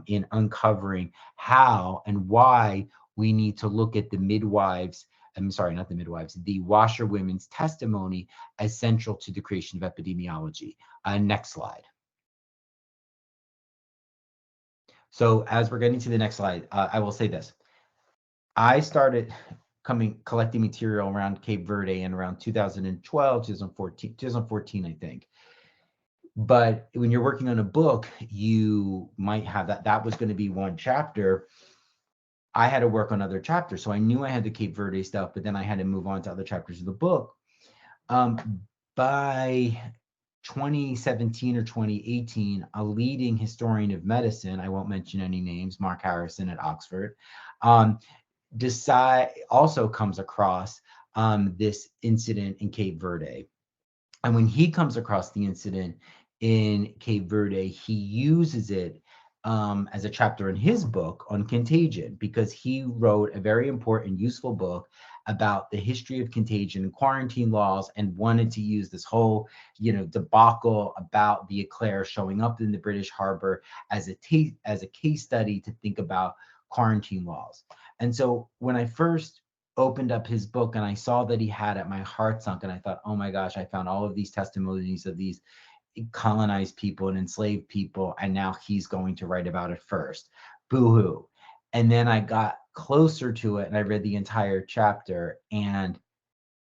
in uncovering how and why we need to look at the midwives, I'm sorry, not the midwives, the washerwomen's testimony as central to the creation of epidemiology. Next slide. So as we're getting to the next slide, I will say this. I started collecting material around Cape Verde in around 2012, 2014, I think. But when you're working on a book, you might have that was going to be one chapter. I had to work on other chapters. So I knew I had the Cape Verde stuff, but then I had to move on to other chapters of the book. By 2017 or 2018, a leading historian of medicine, I won't mention any names, Mark Harrison at Oxford, also comes across this incident in Cape Verde. And when he comes across the incident in Cape Verde, he uses it as a chapter in his book on contagion, because he wrote a very important, useful book about the history of contagion and quarantine laws, and wanted to use this whole, debacle about the eclair showing up in the British harbor as a case study to think about quarantine laws. And so when I first opened up his book and I saw that he had it, my heart sunk, and I thought, oh my gosh, I found all of these testimonies of these colonized people and enslaved people, and now he's going to write about it first. Boo-hoo. And then I got closer to it and I read the entire chapter, and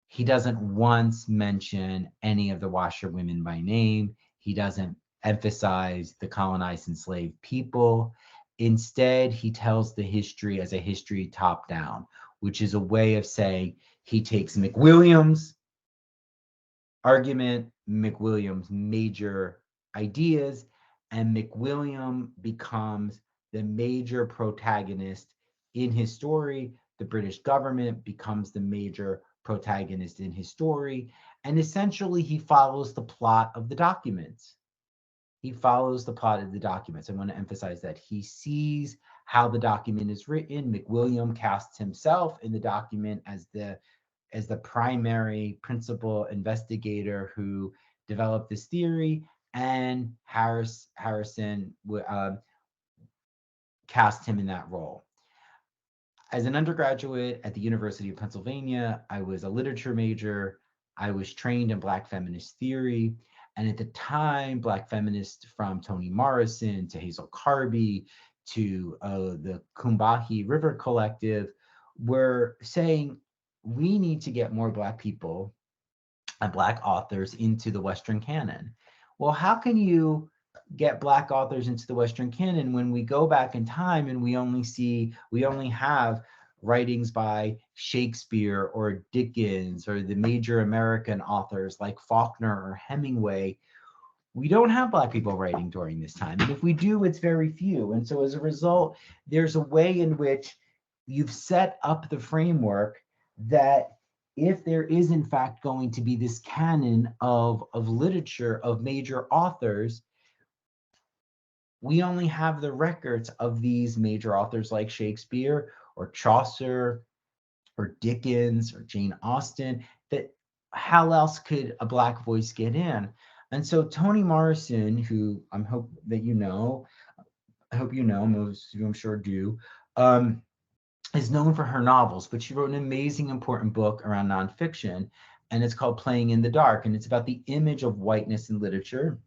he doesn't once mention any of the washerwomen by name. He doesn't emphasize the colonized enslaved people. Instead, he tells the history as a history top down, which is a way of saying he takes McWilliams' argument, McWilliams' major ideas, and McWilliam becomes the major protagonist in his story. The British government becomes the major protagonist in his story. And essentially, he follows the plot of the documents. He follows the plot of the documents. I want to emphasize that he sees how the document is written. McWilliam casts himself in the document as the primary principal investigator who developed this theory, and Harrison cast him in that role. As an undergraduate at the University of Pennsylvania, I was a literature major. I was trained in Black feminist theory. And at the time, Black feminists from Toni Morrison to Hazel Carby to the Combahee River Collective were saying, we need to get more Black people and Black authors into the Western canon. Well, how can you get Black authors into the Western canon when we go back in time and we only have writings by Shakespeare or Dickens or the major American authors like Faulkner or Hemingway? We don't have Black people writing during this time. And if we do, it's very few. And so as a result, there's a way in which you've set up the framework that if there is in fact going to be this canon of literature of major authors, we only have the records of these major authors like Shakespeare or Chaucer or Dickens or Jane Austen. That how else could a Black voice get in? And so Toni Morrison, who I hope you know, most of you I'm sure do, is known for her novels, but she wrote an amazing, important book around nonfiction, and it's called Playing in the Dark. And it's about the image of whiteness in literature,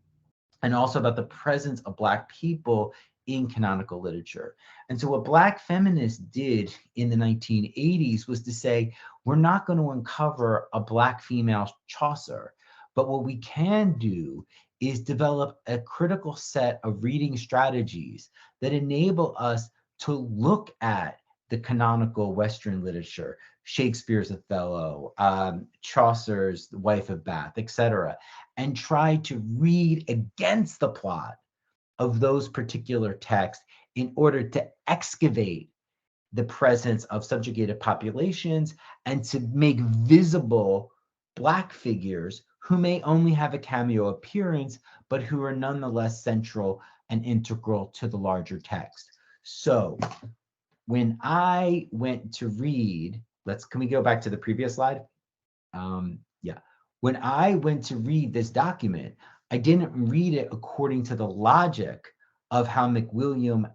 and also about the presence of Black people in canonical literature. And so what Black feminists did in the 1980s was to say, we're not going to uncover a Black female Chaucer, but what we can do is develop a critical set of reading strategies that enable us to look at the canonical Western literature, Shakespeare's Othello, Chaucer's The Wife of Bath, etc., and try to read against the plot of those particular texts in order to excavate the presence of subjugated populations and to make visible Black figures who may only have a cameo appearance, but who are nonetheless central and integral to the larger text. So when I went to read, can we go back to the previous slide? Yeah. When I went to read this document, I didn't read it according to the logic of how McWilliam,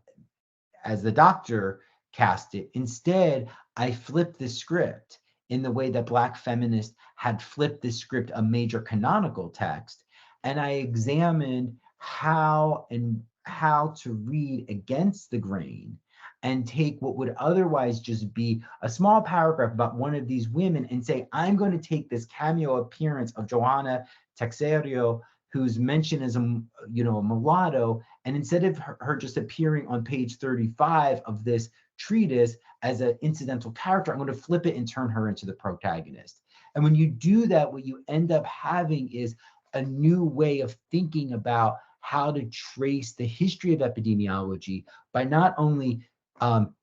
as the doctor, cast it. Instead, I flipped the script in the way that Black feminists had flipped the script, a major canonical text, and I examined how to read against the grain and take what would otherwise just be a small paragraph about one of these women and say, I'm going to take this cameo appearance of Johanna Texerio, who's mentioned as a mulatto, and instead of her just appearing on page 35 of this treatise as an incidental character, I'm going to flip it and turn her into the protagonist. And when you do that, what you end up having is a new way of thinking about how to trace the history of epidemiology by not only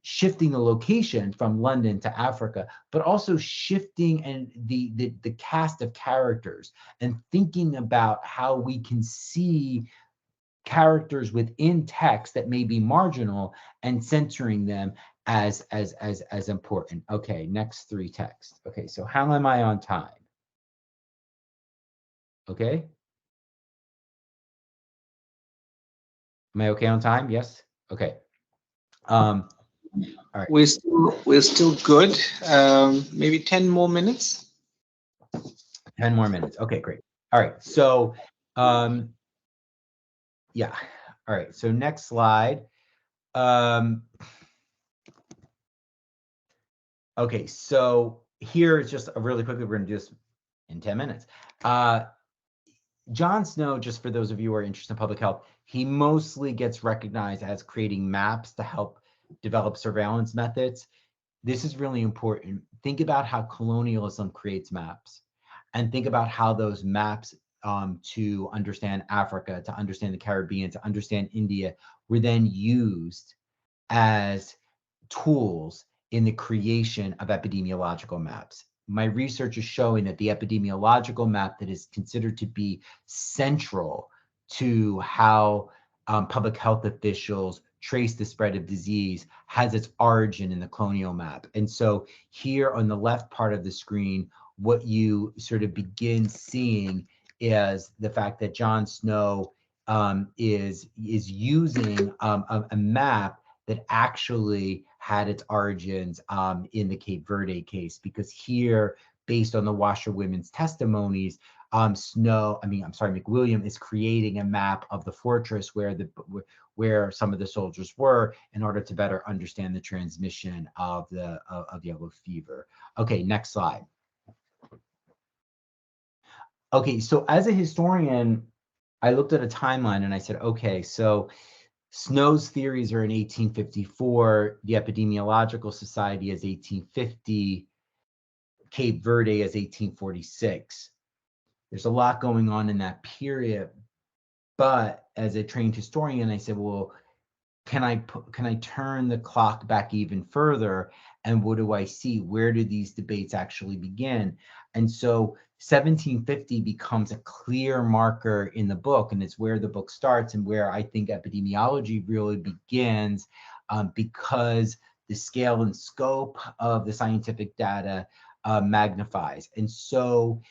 shifting the location from London to Africa, but also shifting and the cast of characters and thinking about how we can see characters within text that may be marginal and centering them as important. Okay, next three texts. Okay, so how am I on time? Okay. Am I okay on time? Yes. Okay. All right. We're still good. Maybe 10 more minutes. 10 more minutes. Okay, great. All right. So, yeah. All right. So next slide. Okay. So here is just a really quickly, we're going to do this in 10 minutes. Jon Snow, just for those of you who are interested in public health, he mostly gets recognized as creating maps to help develop surveillance methods. This is really important. Think about how colonialism creates maps, and think about how those maps to understand Africa, to understand the Caribbean, to understand India, were then used as tools in the creation of epidemiological maps. My research is showing that the epidemiological map that is considered to be central to how public health officials trace the spread of disease has its origin in the colonial map. And so here on the left part of the screen, what you sort of begin seeing is the fact that Jon Snow is using a map that actually had its origins in the Cape Verde case, because here, based on the washerwomen's testimonies, McWilliam is creating a map of the fortress where some of the soldiers were in order to better understand the transmission of yellow fever. Okay, next slide. Okay, so as a historian, I looked at a timeline and I said, okay, so Snow's theories are in 1854, the Epidemiological Society is 1850, Cape Verde is 1846. There's a lot going on in that period, but as a trained historian, I said, well, can I turn the clock back even further? And what do I see? Where do these debates actually begin? And so 1750 becomes a clear marker in the book, and it's where the book starts and where I think epidemiology really begins, because the scale and scope of the scientific data magnifies. And so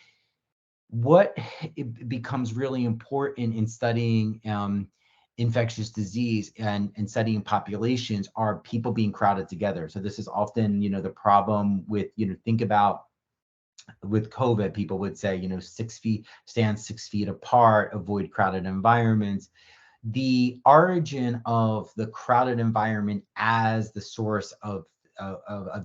what it becomes really important in studying infectious disease and studying populations are people being crowded together. So this is often, the problem with, think about with COVID, people would say, 6 feet, stand 6 feet apart, avoid crowded environments. The origin of the crowded environment as the source of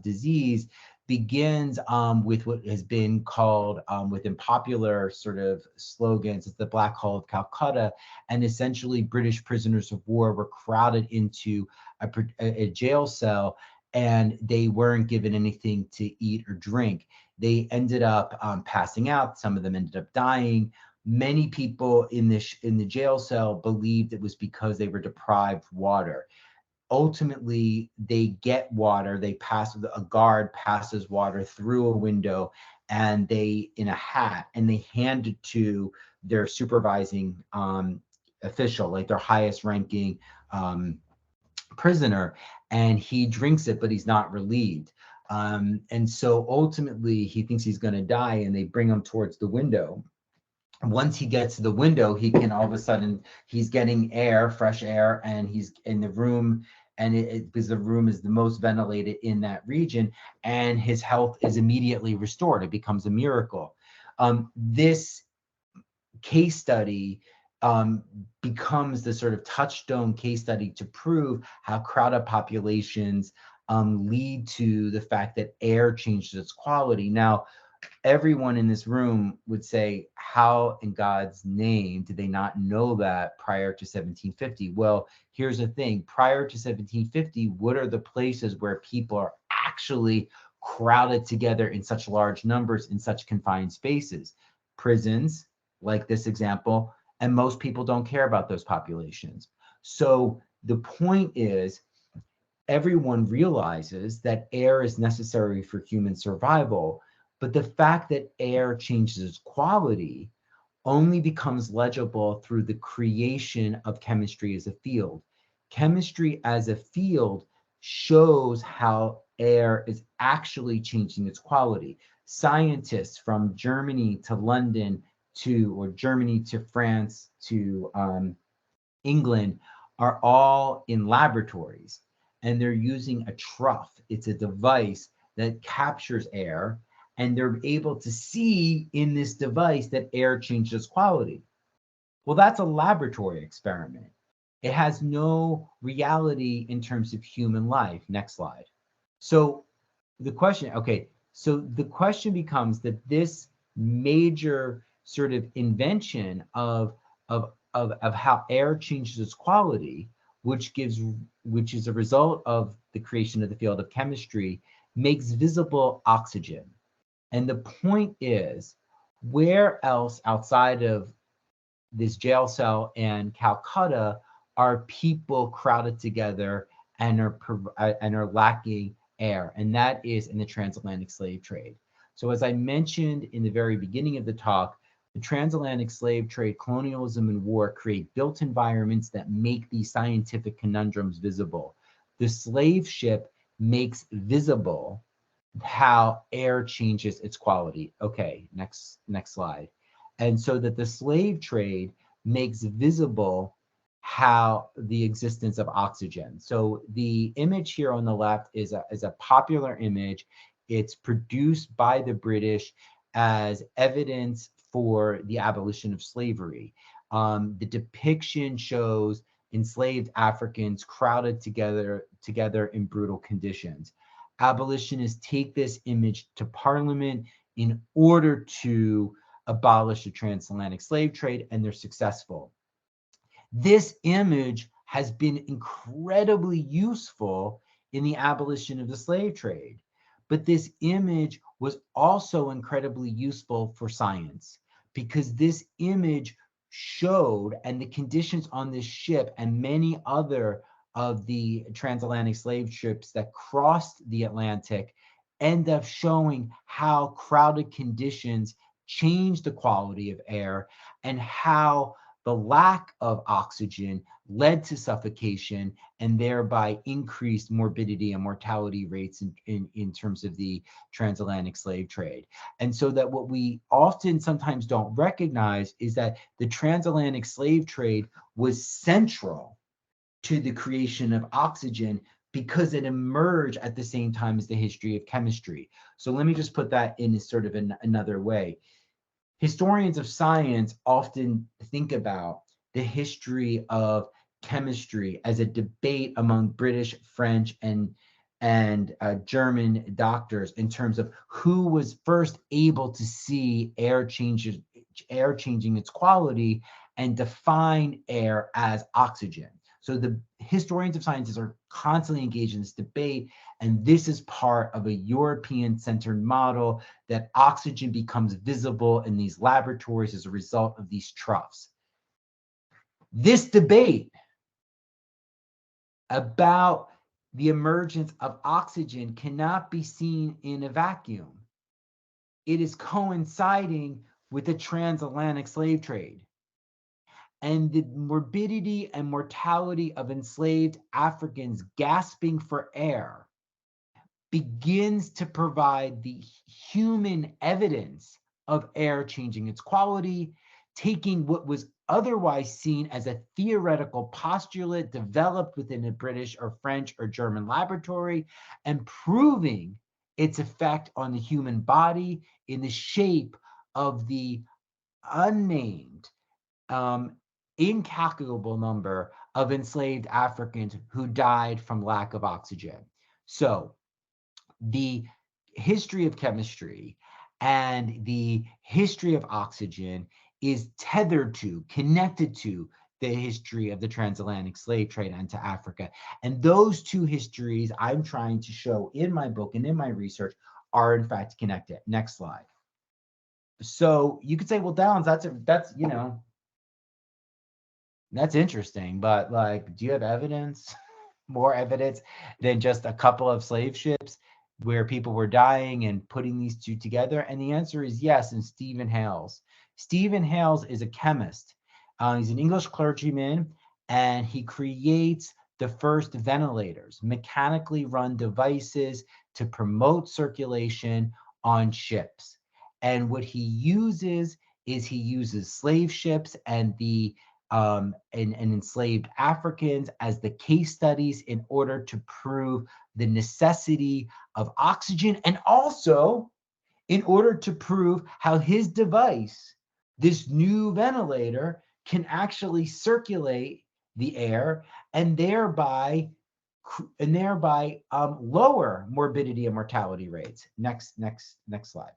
disease begins with what has been called, within popular sort of slogans, it's the Black Hole of Calcutta. And essentially British prisoners of war were crowded into a jail cell, and they weren't given anything to eat or drink. They ended up passing out. Some of them ended up dying. Many people in the jail cell believed it was because they were deprived water. Ultimately, they get water. A guard passes water through a window, and in a hat, and they hand it to their supervising official, like their highest ranking prisoner, and he drinks it, but he's not relieved. And so ultimately he thinks he's going to die, and they bring him towards the window. Once he gets to the window, he can all of a sudden, he's getting air, fresh air, and he's in the room, and because the room is the most ventilated in that region, and his health is immediately restored. It becomes a miracle. This case study becomes the sort of touchstone case study to prove how crowded populations lead to the fact that air changes its quality. Now, everyone in this room would say, how in God's name did they not know that prior to 1750? Well, here's the thing. Prior to 1750, what are the places where people are actually crowded together in such large numbers in such confined spaces? Prisons, like this example, and most people don't care about those populations. So the point is, everyone realizes that air is necessary for human survival, but the fact that air changes its quality only becomes legible through the creation of chemistry as a field. Chemistry as a field shows how air is actually changing its quality. Scientists from Germany to London or Germany to France to England are all in laboratories, and they're using a trough. It's a device that captures air, and they're able to see in this device that air changes quality. Well, that's a laboratory experiment. It has no reality in terms of human life. Next slide. So the question becomes that this major sort of invention of how air changes its quality, which is a result of the creation of the field of chemistry, makes visible oxygen. And the point is, where else outside of this jail cell and Calcutta are people crowded together and are lacking air? And that is in the transatlantic slave trade. So as I mentioned in the very beginning of the talk, the transatlantic slave trade, colonialism, and war create built environments that make these scientific conundrums visible. The slave ship makes visible how air changes its quality. Okay, next slide. And so that the slave trade makes visible how the existence of oxygen. So the image here on the left is a popular image. It's produced by the British as evidence for the abolition of slavery. The depiction shows enslaved Africans crowded together in brutal conditions. Abolitionists take this image to Parliament in order to abolish the transatlantic slave trade, and they're successful. This image has been incredibly useful in the abolition of the slave trade, but this image was also incredibly useful for science, because this image showed, and the conditions on this ship and many other of the transatlantic slave ships that crossed the Atlantic end up showing how crowded conditions change the quality of air, and how the lack of oxygen led to suffocation and thereby increased morbidity and mortality rates in terms of the transatlantic slave trade. And so that what we often sometimes don't recognize is that the transatlantic slave trade was central to the creation of oxygen, because it emerged at the same time as the history of chemistry. So let me just put that in sort of another way. Historians of science often think about the history of chemistry as a debate among British, French, and German doctors in terms of who was first able to see air changing its quality and define air as oxygen. So the historians of sciences are constantly engaged in this debate, and this is part of a European-centered model that oxygen becomes visible in these laboratories as a result of these troughs. This debate about the emergence of oxygen cannot be seen in a vacuum. It is coinciding with the transatlantic slave trade. And the morbidity and mortality of enslaved Africans gasping for air begins to provide the human evidence of air changing its quality, taking what was otherwise seen as a theoretical postulate developed within a British or French or German laboratory and proving its effect on the human body in the shape of the unnamed, incalculable number of enslaved Africans who died from lack of oxygen. So the history of chemistry and the history of oxygen is tethered to, connected to the history of the transatlantic slave trade into Africa. And those two histories I'm trying to show in my book and in my research are in fact connected. Next slide. So you could say, well, Downs, that's interesting, but like, do you have evidence? More evidence than just a couple of slave ships where people were dying and putting these two together? And the answer is yes. And Stephen Hales. Stephen Hales is a chemist. He's an English clergyman, and he creates the first ventilators, mechanically run devices to promote circulation on ships. And what he uses is he uses slave ships and the and enslaved Africans as the case studies in order to prove the necessity of oxygen, and also in order to prove how his device, this new ventilator, can actually circulate the air and thereby lower morbidity and mortality rates. Next slide.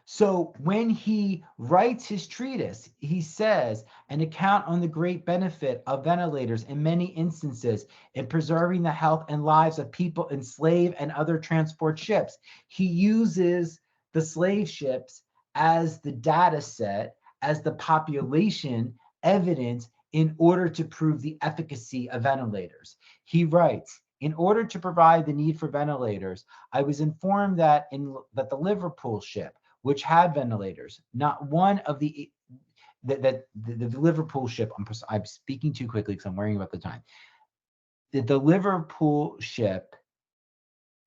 So when he writes his treatise, he says, an account on the great benefit of ventilators in many instances in preserving the health and lives of people in slave and other transport ships. He uses the slave ships as the data set, as the population evidence in order to prove the efficacy of ventilators. He writes, in order to provide the need for ventilators, I was informed that the Liverpool ship, which had ventilators, not one of the Liverpool ship, I'm speaking too quickly because I'm worrying about the time. The Liverpool ship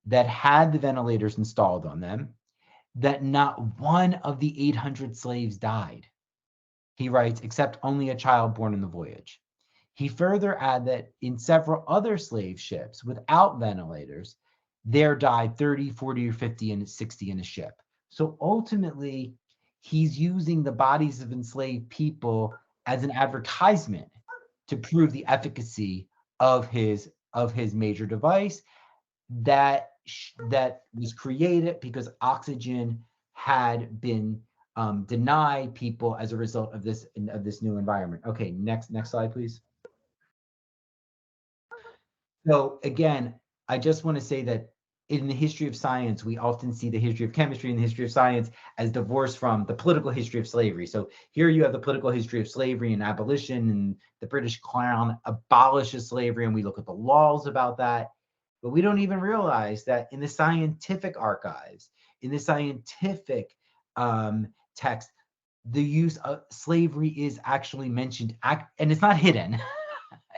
that had the ventilators installed on them, that not one of the 800 slaves died. He writes, except only a child born in the voyage. He further adds that in several other slave ships without ventilators, there died 30, 40, or 50, and 60 in a ship. So ultimately, he's using the bodies of enslaved people as an advertisement to prove the efficacy of his major device that was created because oxygen had been denied people as a result of this new environment. Okay, next slide, please. So again, I just want to say that in the history of science, we often see the history of chemistry and the history of science as divorced from the political history of slavery. So here you have the political history of slavery and abolition, and the British Crown abolishes slavery, and we look at the laws about that. But we don't even realize that in the scientific archives, in the scientific text, the use of slavery is actually mentioned, and it's not hidden.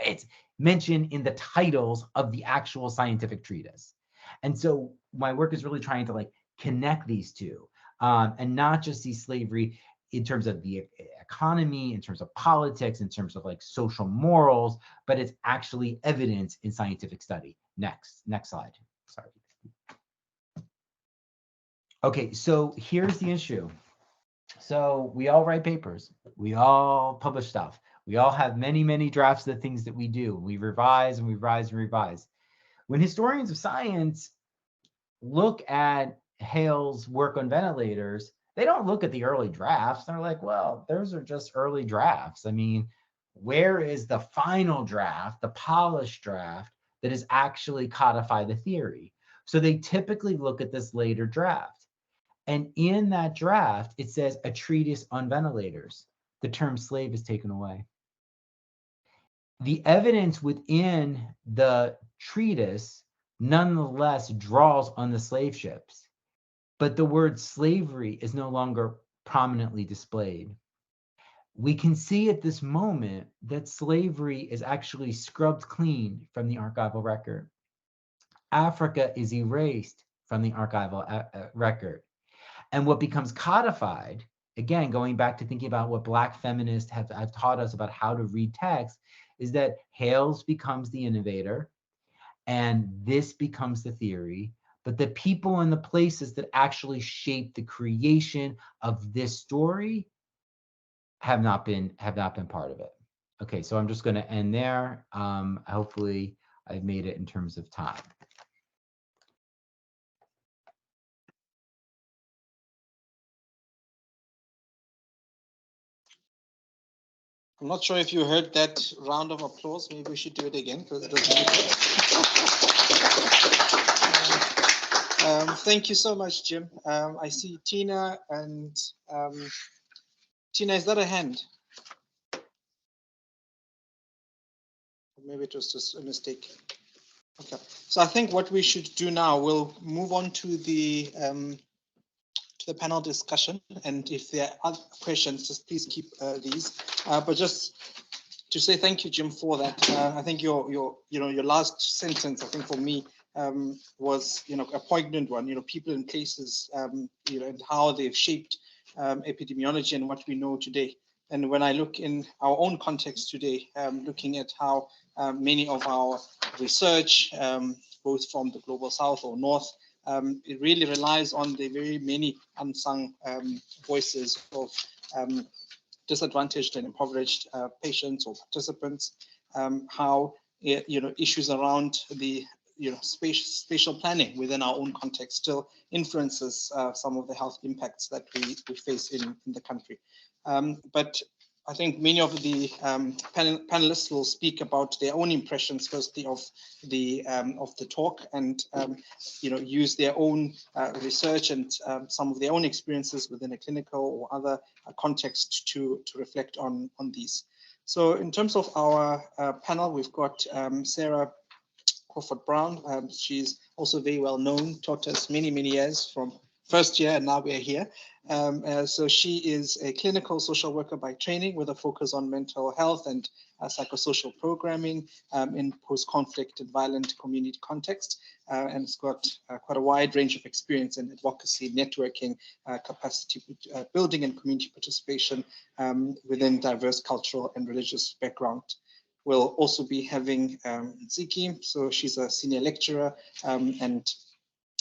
It's mentioned in the titles of the actual scientific treatise. And so my work is really trying to like connect these two, and not just see slavery in terms of the economy, in terms of politics, in terms of like social morals, but it's actually evidence in scientific study. Next slide. Sorry. Okay, so here's the issue. So we all write papers. We all publish stuff. We all have many, many drafts of the things that we do. We revise and revise and revise. When historians of science look at Hale's work on ventilators, they don't look at the early drafts. They're like, well, those are just early drafts. I mean, where is the final draft, the polished draft that is actually codified the theory? So they typically look at this later draft. And in that draft, it says a treatise on ventilators. The term slave is taken away. The evidence within the treatise nonetheless draws on the slave ships, but the word slavery is no longer prominently displayed. We can see at this moment that slavery is actually scrubbed clean from the archival record. Africa is erased from the archival record. And what becomes codified, again, going back to thinking about what Black feminists have taught us about how to read text, is that Hales becomes the innovator, and this becomes the theory, but the people and the places that actually shape the creation of this story have not been part of it. Okay, so I'm just going to end there. Hopefully I've made it in terms of time. I'm not sure if you heard that round of applause. Maybe we should do it again because it doesn't. Thank you so much, Jim. I see Tina and Tina, is that a hand? Maybe it was just a mistake. Okay, so I think what we should do now, we'll move on to the panel discussion, and if there are other questions, just please keep these. But just to say thank you, Jim, for that. I think your last sentence, I think for me, was a poignant one. People and places, and how they've shaped epidemiology and what we know today. And when I look in our own context today, looking at how many of our research, both from the global south or north, it really relies on the very many unsung voices of disadvantaged and impoverished patients or participants, how issues around the spatial planning within our own context still influences some of the health impacts that we face in the country. But I think many of the panelists will speak about their own impressions, firstly, of the talk, and use their own research and some of their own experiences within a clinical or other context to reflect on these. So, in terms of our panel, we've got Sarah Crawford-Brown. She's also very well known, taught us many years from first year, and now we're here. So she is a clinical social worker by training with a focus on mental health and psychosocial programming in post-conflict and violent community context, and it's got quite a wide range of experience in advocacy, networking, capacity building, and community participation within diverse cultural and religious background. We'll also be having Ziki, so she's a senior lecturer and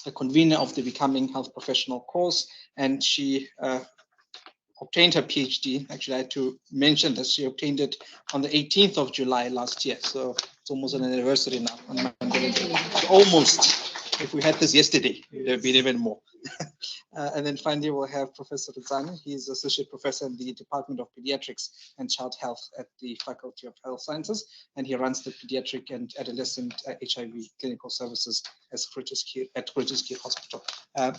a convener of the Becoming Health Professional course, and she obtained her PhD. Actually, I had to mention that she obtained it on the 18th of July last year, so it's almost an anniversary now. On Monday. So almost, if we had this yesterday, there would be even more. And then finally, we'll have Professor Rizani. He's Associate Professor in the Department of Pediatrics and Child Health at the Faculty of Health Sciences, and he runs the Pediatric and Adolescent HIV Clinical Services at Grootes Schuur Hospital.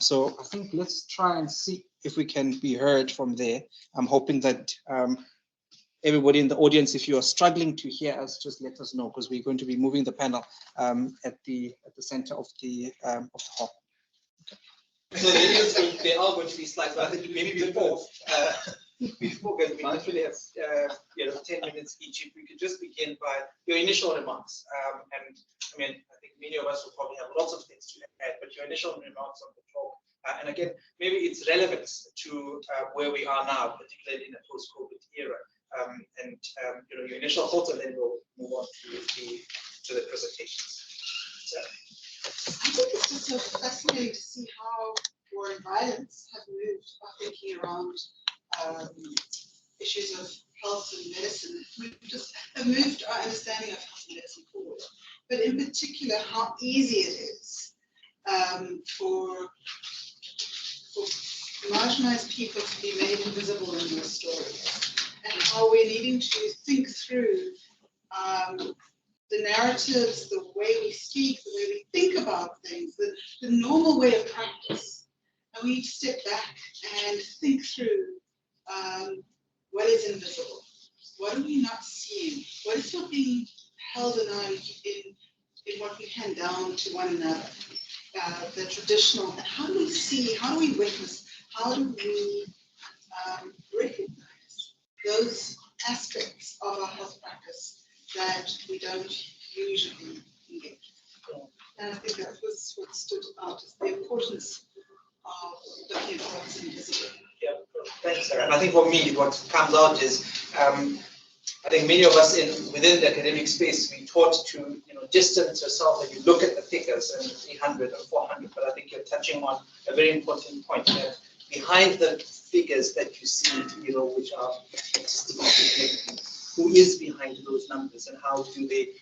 So I think let's try and see if we can be heard from there. I'm hoping that everybody in the audience, if you are struggling to hear us, just let us know, because we're going to be moving the panel at the center of the hall. So there are going to be slides, but I think maybe before we literally have 10 minutes each, if we could just begin by your initial remarks. And I mean, I think many of us will probably have lots of things to add, but your initial remarks on the talk, and again, maybe its relevance to where we are now, particularly in a post-COVID era, and your initial thoughts, and then we'll move on to the presentations. So. I think it's just so fascinating to see how war and violence have moved our thinking around issues of health and medicine. We've just moved our understanding of health and medicine forward. But in particular, how easy it is for marginalized people to be made invisible in their stories, and how we're needing to think through the narratives, the way we speak, the way we think about things, the normal way of practice. And we need to step back and think through what is invisible. What are we not seeing? What is not being held in what we hand down to one another? The traditional, and how do we see, how do we witness, how do we recognize those aspects of our health practice that we don't usually engage. And I think that was what stood out, is the importance of looking at what's invisible. Yeah, thanks, Sarah. And I think for me, what comes out is, I think many of us within the academic space, we taught to distance yourself when you look at the figures and 300 or 400. But I think you're touching on a very important point that behind the figures that you see, which are statistically significant, who is behind those numbers, and how do they,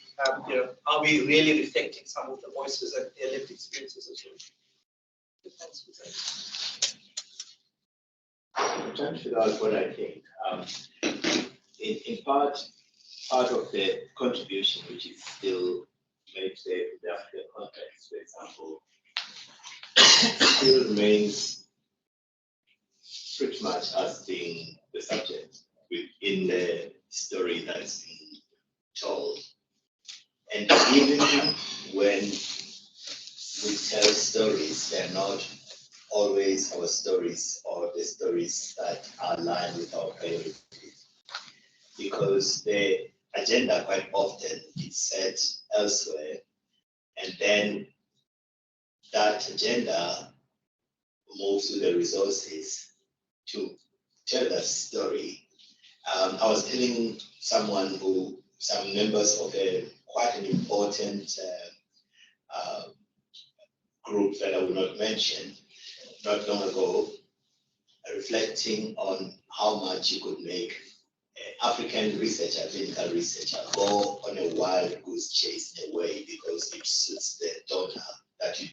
are we really reflecting some of the voices and their lived experiences as well? Trying to figure out what I think. In part of the contribution, which is still made today in the African context, for example, still remains pretty much as being the subject within the story that is being told. And even when we tell stories, they're not always our stories or the stories that are aligned with our priorities, because the agenda quite often is set elsewhere, and then that agenda moves with the resources to tell that story. I was telling some members of quite an important group that I will not mention, not long ago, reflecting on how much you could make African researcher, clinical researcher, go on a wild goose chase in a way because it suits the donor that you.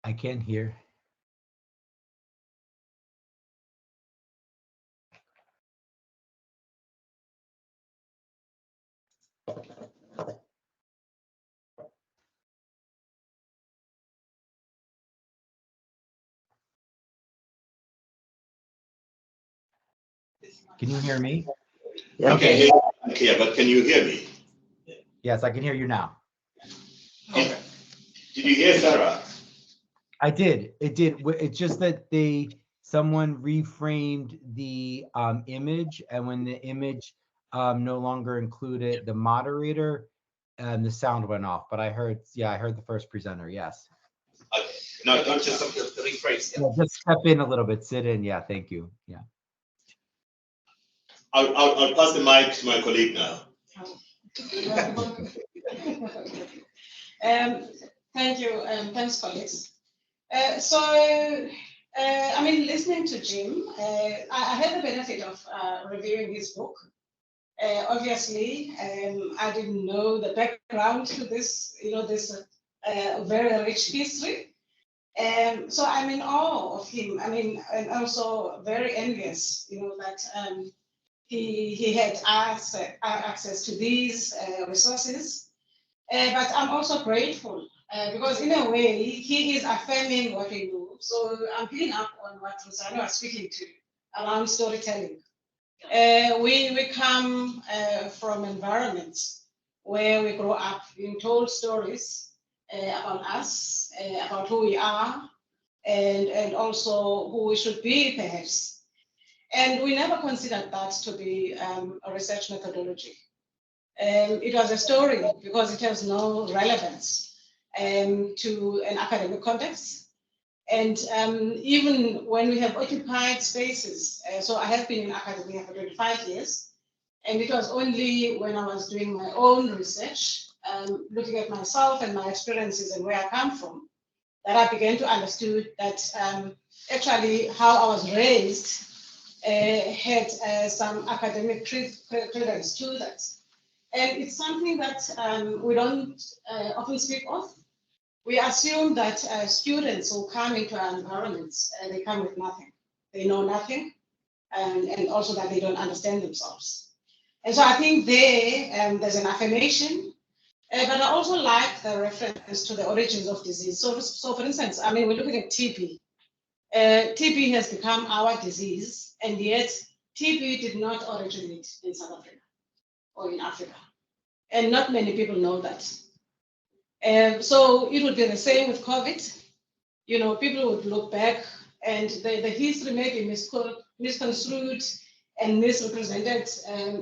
I can't hear. Can you hear me? Yeah. Okay, but can you hear me? Yes, I can hear you now. Okay. Did you hear Sarah? I did. It did. It's just that someone reframed the image, and when the image no longer included the moderator, the sound went off. But I heard the first presenter. Yes. Okay. No, don't just rephrase. Yeah, just step in a little bit. Sit in. Yeah. Thank you. Yeah. I'll pass the mic to my colleague now. Thank you. Thanks, colleagues. Listening to Jim, I had the benefit of reviewing his book. Obviously, I didn't know the background to this, this very rich history. So I'm in awe of him. And also very envious, that he had access to these resources. But I'm also grateful because in a way, he is affirming what we do. So I'm picking up on what Rosanna was speaking to around storytelling. We come from environments where we grow up being told stories about us, about who we are, and also who we should be, perhaps. And we never considered that to be a research methodology. It was a story because it has no relevance to an academic context. And even when we have occupied spaces, so I have been in academia for 25 years, and it was only when I was doing my own research, looking at myself and my experiences and where I come from, that I began to understand that actually how I was raised had some academic credence to that. And it's something that we don't often speak of. We assume that students who come into our environments, they come with nothing. They know nothing, and also that they don't understand themselves. And so I think there's an affirmation, but I also like the reference to the origins of disease. So for instance, we're looking at TB. TB has become our disease, and yet TB did not originate in South Africa or in Africa. And not many people know that. So it would be the same with COVID. People would look back and the history may be misconstrued and misrepresented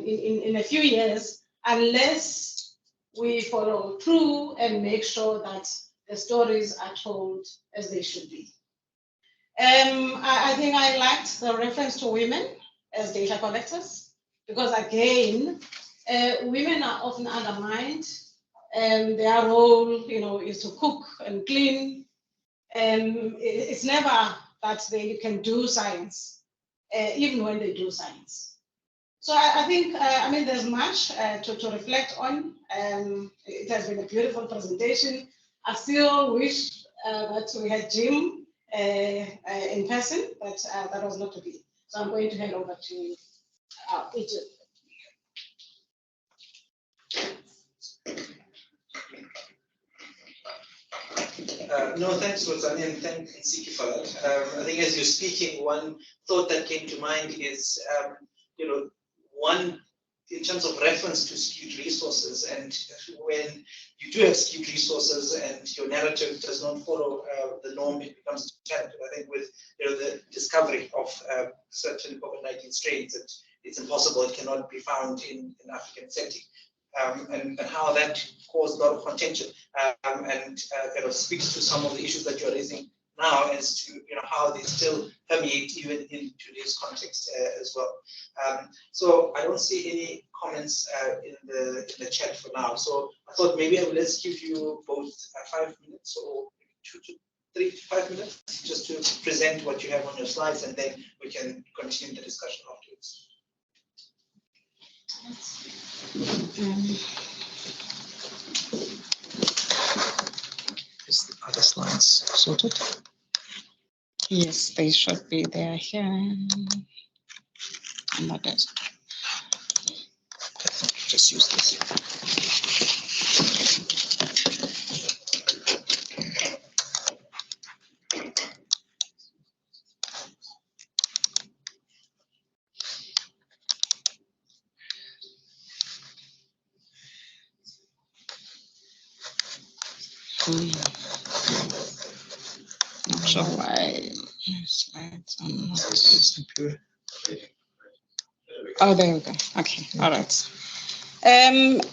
in a few years, unless we follow through and make sure that the stories are told as they should be. I think I liked the reference to women as data collectors, because again, women are often undermined. Their role, is to cook and clean. It's never that they can do science, even when they do science. So I think, there's much to reflect on. It has been a beautiful presentation. I still wish that we had Jim in person, but that was not to be. So I'm going to hand over to Peter. No, thanks, Rosanne, and thank Siki for that. I think as you're speaking, one thought that came to mind is, one, in terms of reference to skewed resources, and when you do have skewed resources and your narrative does not follow the norm, it becomes challenging. I think with the discovery of certain COVID-19 strains, it's impossible, it cannot be found in African setting. And how that caused a lot of contention, and kind of speaks to some of the issues that you're raising now as to how they still permeate even in today's context as well. So I don't see any comments in the chat for now. So I thought maybe let's give you both 5 minutes, or 2 to 3 to 5 minutes, just to present what you have on your slides, and then we can continue the discussion afterwards. Is the other slides sorted? Yes, they should be there here on the desk. Just use this. Not sure why slides are not. Oh, there we go. Okay, all right.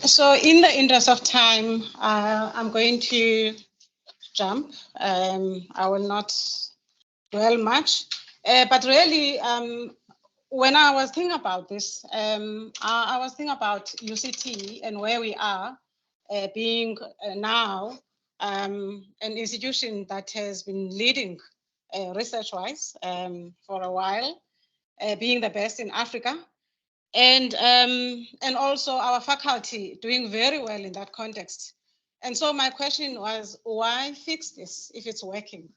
So in the interest of time, I'm going to jump. I will not dwell much, but really, when I was thinking about this, I was thinking about UCT and where we are, being now an institution that has been leading research-wise for a while, being the best in Africa, and also our faculty doing very well in that context. And so my question was, why fix this if it's working?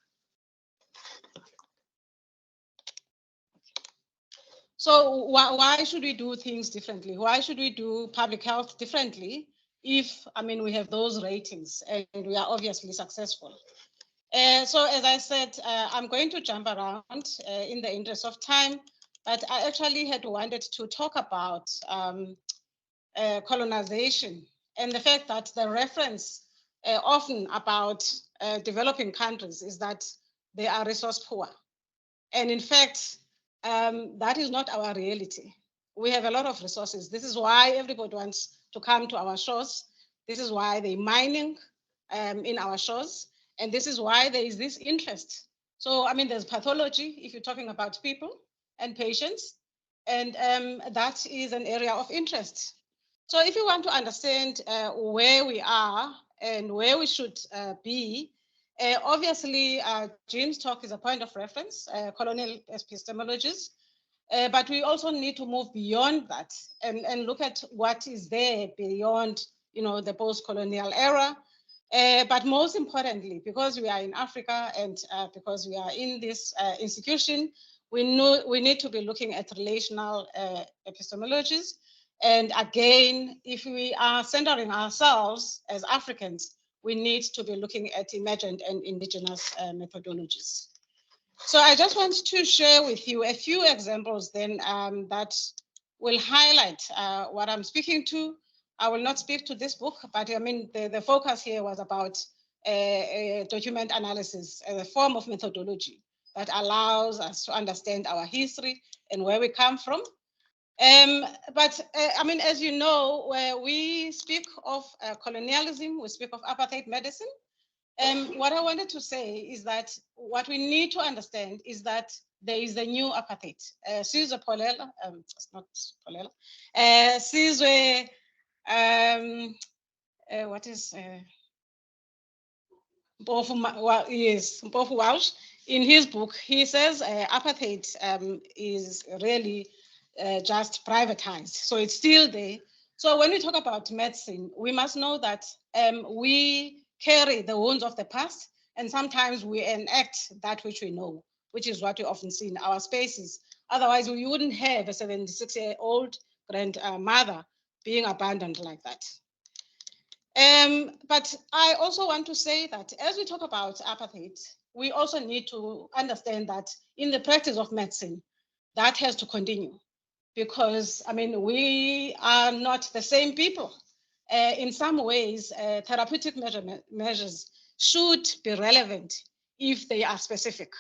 So why should we do things differently? Why should we do public health differently if, we have those ratings and we are obviously successful? So as I said, I'm going to jump around in the interest of time, but I actually had wanted to talk about colonization and the fact that the reference often about developing countries is that they are resource poor. And in fact, that is not our reality. We have a lot of resources. This is why everybody wants to come to our shores. This is why they're mining in our shores. And this is why there is this interest. So, there's pathology if you're talking about people and patients. And that is an area of interest. So if you want to understand where we are and where we should be, obviously, Jim's talk is a point of reference, colonial epistemologies, but we also need to move beyond that and look at what is there beyond, the post-colonial era. But most importantly, because we are in Africa and because we are in this institution, we need to be looking at relational epistemologies. And again, if we are centering ourselves as Africans, we need to be looking at emergent and indigenous methodologies. So I just want to share with you a few examples then that will highlight what I'm speaking to. I will not speak to this book, but the focus here was about document analysis as a form of methodology that allows us to understand our history and where we come from. But I mean, as you know, we speak of colonialism, we speak of apartheid medicine. What I wanted to say is that what we need to understand is that there is a new apartheid. Sizwe Pholela, it's not Pholela, Sizwe, what is, Mpofu Walsh, in his book, he says apartheid is really just privatized. So it's still there. So when we talk about medicine, we must know that we carry the wounds of the past, and sometimes we enact that which we know, which is what we often see in our spaces. Otherwise, we wouldn't have a 76-year-old grandmother being abandoned like that. But I also want to say that as we talk about apartheid, we also need to understand that in the practice of medicine, that has to continue. Because, I mean, we are not the same people. In some ways, therapeutic measures should be relevant if they are specific.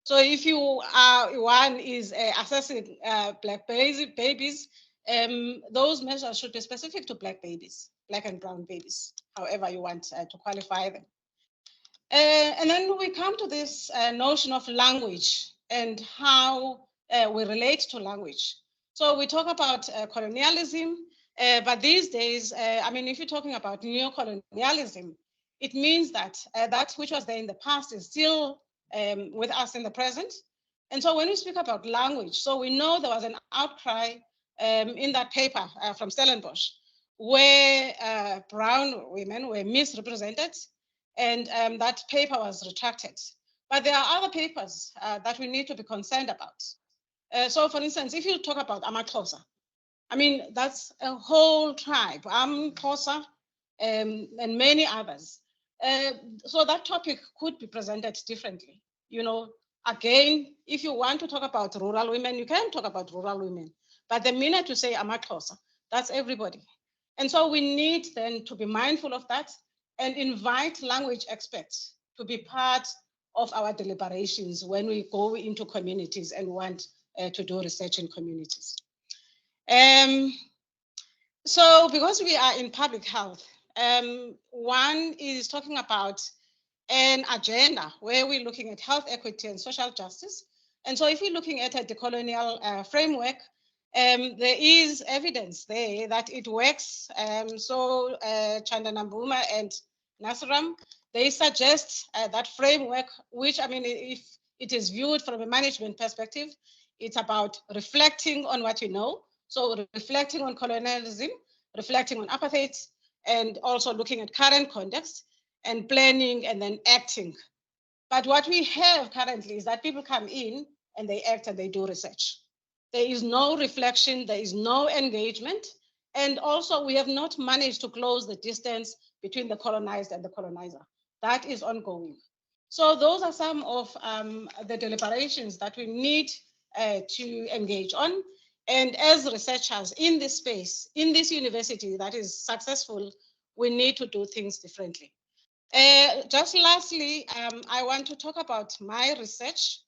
So if you are, one is assessing Black babies, those measures should be specific to Black babies, Black and brown babies, however you want to qualify them. And then we come to this notion of language and how we relate to language. So we talk about colonialism, but these days, I mean, if you're talking about neo-colonialism, it means that that which was there in the past is still with us in the present. And so when we speak about language, so we know there was an outcry in that paper from Stellenbosch, where brown women were misrepresented, and that paper was retracted. But there are other papers that we need to be concerned about. So for instance, if you talk about amaXhosa, I mean, that's a whole tribe, Xhosa, and many others. So that topic could be presented differently. You know, again, if you want to talk about rural women, you can talk about rural women. But the minute you say amaXhosa, that's everybody. And so we need then to be mindful of that and invite language experts to be part of our deliberations when we go into communities and want to do research in communities. So because we are in public health, one is talking about an agenda where we're looking at health equity and social justice. And so if we're looking at a decolonial framework, there is evidence there that it works. So Chandana Mbuma and Nasiram, they suggest that framework, which, I mean, if it is viewed from a management perspective, it's about reflecting on what you know. So reflecting on colonialism, reflecting on apartheid, and also looking at current context and planning and then acting. But what we have currently is that people come in and they act and they do research. There is no reflection, there is no engagement. And also we have not managed to close the distance between the colonized and the colonizer. That is ongoing. So those are some of the deliberations that we need to engage on. And as researchers in this space, in this university that is successful, we need to do things differently. Just lastly, I want to talk about my research.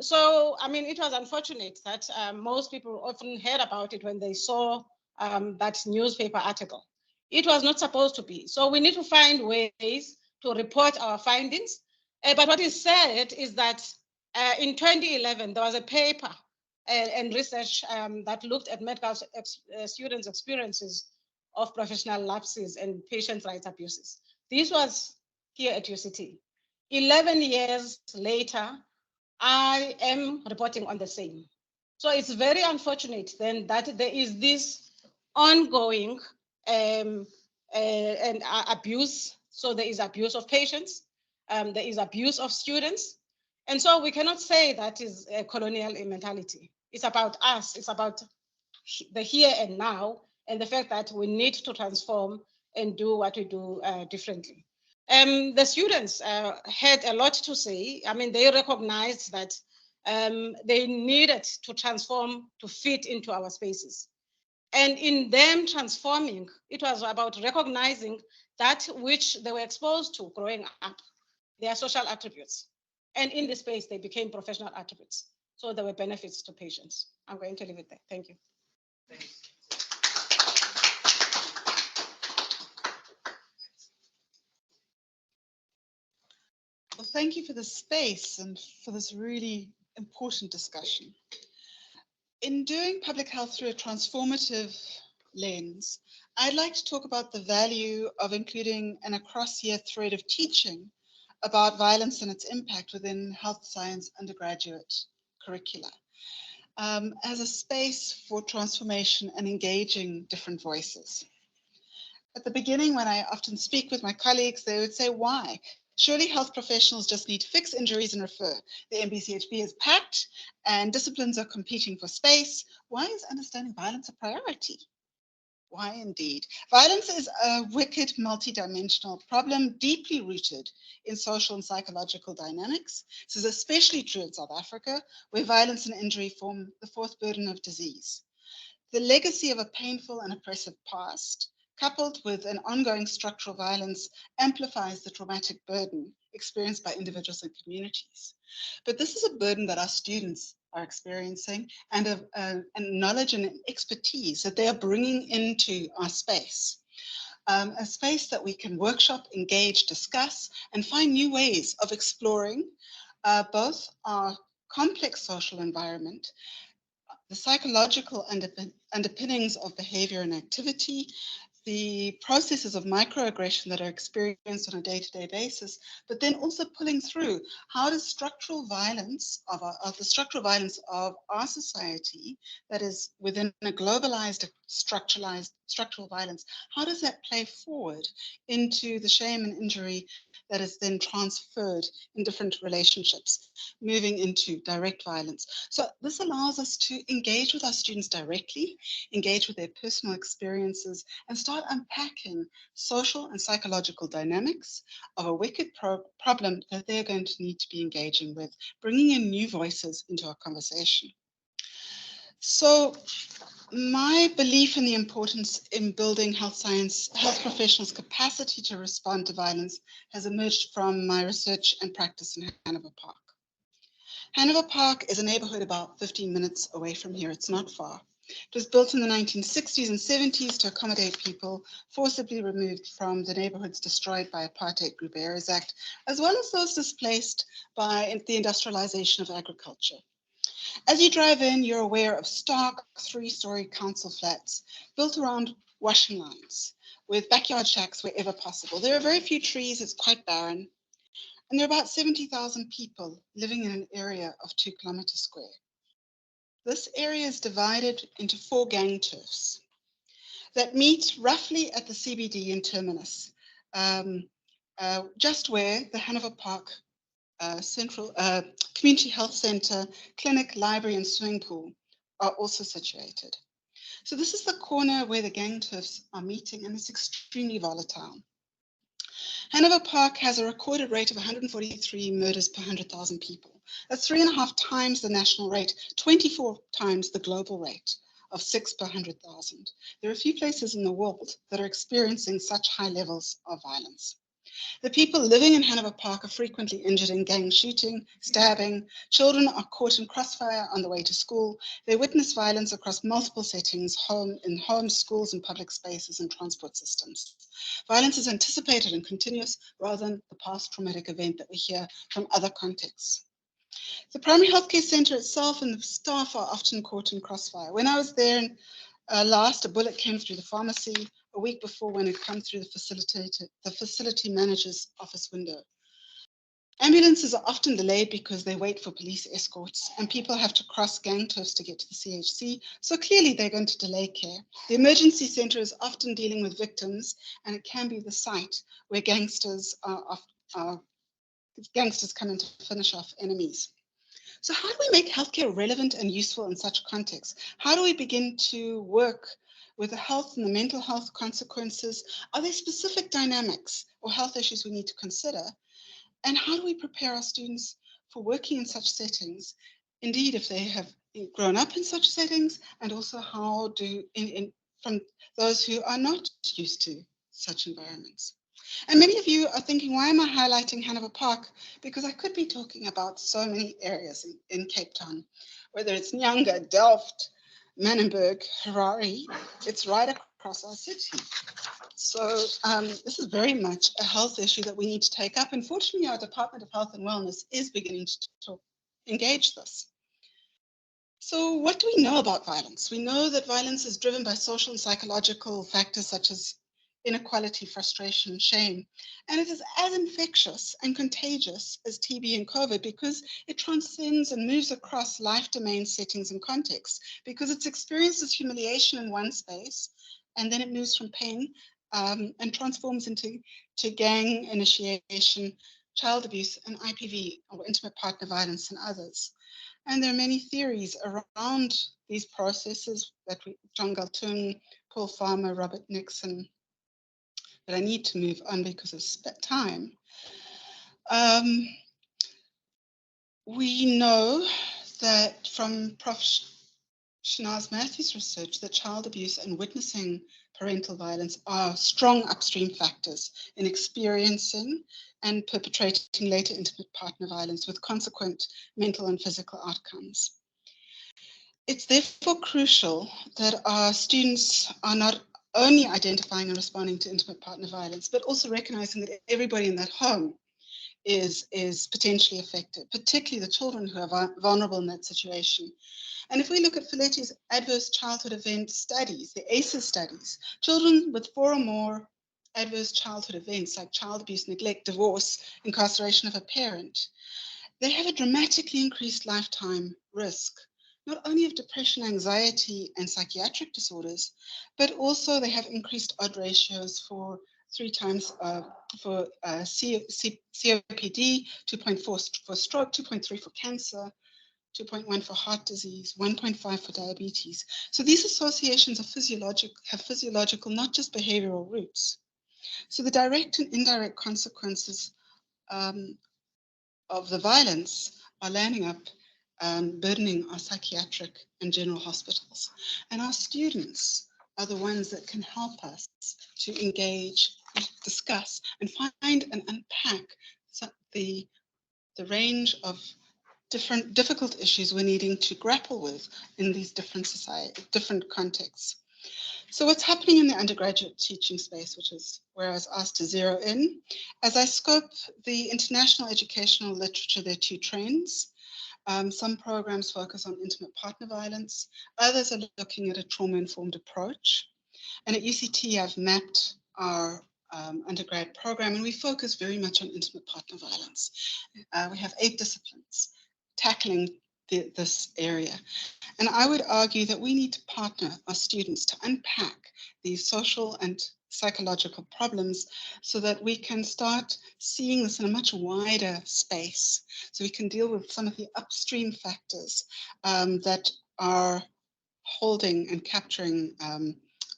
So, I mean, it was unfortunate that most people often heard about it when they saw that newspaper article. It was not supposed to be. So we need to find ways to report our findings. But what is said is that in 2011, there was a paper and research that looked at medical students' experiences of professional lapses and patient rights abuses. This was here at UCT. 11 years later, I am reporting on the same. So it's very unfortunate then that there is this ongoing abuse. So there is abuse of patients, there is abuse of students. And so we cannot say that is a colonial mentality. It's about us, it's about the here and now, and the fact that we need to transform and do what we do differently. The students had a lot to say. I mean, they recognized that they needed to transform to fit into our spaces. And in them transforming, it was about recognizing that which they were exposed to growing up, their social attributes. And in this space, they became professional attributes. So there were benefits to patients. I'm going to leave it there. Thank you. Well, thank you for the space and for this really important discussion. In doing public health through a transformative lens, I'd like to talk about the value of including an across-year thread of teaching about violence and its impact within health science undergraduate curricula, as a space for transformation and engaging different voices. At the beginning, when I often speak with my colleagues, they would say, why? Surely health professionals just need to fix injuries and refer. The MBCHB is packed and disciplines are competing for space. Why is understanding violence a priority? Why indeed? Violence is a wicked multidimensional problem deeply rooted in social and psychological dynamics. This is especially true in South Africa, where violence and injury form the fourth burden of disease. The legacy of a painful and oppressive past, coupled with an ongoing structural violence, amplifies the traumatic burden experienced by individuals and communities. But this is a burden that our students are experiencing, and a knowledge and expertise that they are bringing into our space. A space that we can workshop, engage, discuss, and find new ways of exploring both our complex social environment, the psychological underpinnings of behavior and activity, the processes of microaggression that are experienced on a day-to-day basis, but then also pulling through how does structural violence of the structural violence of our society that is within a globalized, structural violence, how does that play forward into the shame and injury that is then transferred in different relationships, moving into direct violence. So this allows us to engage with our students directly, engage with their personal experiences, and start unpacking social and psychological dynamics of a wicked problem that they're going to need to be engaging with, bringing in new voices into our conversation. So my belief in the importance in building health professionals' capacity to respond to violence has emerged from my research and practice in Hanover Park. Hanover Park is a neighborhood about 15 minutes away from here. It's not far. It was built in the 1960s and 70s to accommodate people forcibly removed from the neighborhoods destroyed by Apartheid Group Areas Act, as well as those displaced by the industrialization of agriculture. As you drive in, you're aware of stark three-story council flats built around washing lines with backyard shacks wherever possible. There are very few trees, it's quite barren, and there are about 70,000 people living in an area of 2 kilometers square. This area is divided into 4 gang turfs that meet roughly at the CBD in Terminus, just where the Hanover Park Central Community Health Center, clinic, library, and swimming pool are also situated. So this is the corner where the gang turfs are meeting, and it's extremely volatile. Hanover Park has a recorded rate of 143 murders per 100,000 people. That's 3.5 times the national rate, 24 times the global rate of 6 per 100,000. There are few places in the world that are experiencing such high levels of violence. The people living in Hanover Park are frequently injured in gang shooting, stabbing. Children are caught in crossfire on the way to school. They witness violence across multiple settings, in homes, schools, and public spaces and transport systems. Violence is anticipated and continuous rather than the past traumatic event that we hear from other contexts. The primary healthcare centre itself and the staff are often caught in crossfire. When I was there last, a bullet came through the pharmacy. A week before, when it came through the facility manager's office window. Ambulances are often delayed because they wait for police escorts and people have to cross gang turfs to get to the CHC. So clearly they're going to delay care. The emergency centre is often dealing with victims, and it can be the site where gangsters come in to finish off enemies. So how do we make healthcare relevant and useful in such contexts? How do we begin to work with the health and the mental health consequences? Are there specific dynamics or health issues we need to consider? And how do we prepare our students for working in such settings? Indeed, if they have grown up in such settings, and also how from those who are not used to such environments. And many of you are thinking, why am I highlighting Hanover Park? Because I could be talking about so many areas in Cape Town, whether it's Nyanga, Delft, Manenberg, Harare, it's right across our city. So this is very much a health issue that we need to take up. And fortunately, our Department of Health and Wellness is beginning to engage this. So what do we know about violence? We know that violence is driven by social and psychological factors such as inequality, frustration, shame. And it is as infectious and contagious as TB and COVID because it transcends and moves across life domain settings and contexts, because it's experienced as humiliation in one space, and then it moves from pain and transforms into gang initiation, child abuse, and IPV, or intimate partner violence, and others. And there are many theories around these processes that John Galtung, Paul Farmer, Robert Nixon, but I need to move on because of time. We know that from Prof Shanaz Matthews' research that child abuse and witnessing parental violence are strong upstream factors in experiencing and perpetrating later intimate partner violence with consequent mental and physical outcomes. It's therefore crucial that our students are not only identifying and responding to intimate partner violence, but also recognizing that everybody in that home is potentially affected, particularly the children who are vulnerable in that situation. And if we look at Filetti's adverse childhood event studies, the ACEs studies, children with 4 or more adverse childhood events like child abuse, neglect, divorce, incarceration of a parent, they have a dramatically increased lifetime risk, not only of depression, anxiety, and psychiatric disorders, but also they have increased odd ratios for 3 times for COPD, 2.4 for stroke, 2.3 for cancer, 2.1 for heart disease, 1.5 for diabetes. So these associations have physiological, not just behavioral roots. So the direct and indirect consequences of the violence are landing up burdening our psychiatric and general hospitals. And our students are the ones that can help us to engage, discuss, and find and unpack the range of difficult issues we're needing to grapple with in these different contexts. So what's happening in the undergraduate teaching space, which is where I was asked to zero in, as I scope the international educational literature, there are 2 trends. Some programs focus on intimate partner violence. Others are looking at a trauma-informed approach. And at UCT, I've mapped our undergrad program, and we focus very much on intimate partner violence. We have 8 disciplines tackling this area. And I would argue that we need to partner our students to unpack these social and psychological problems so that we can start seeing this in a much wider space, so we can deal with some of the upstream factors that are holding and capturing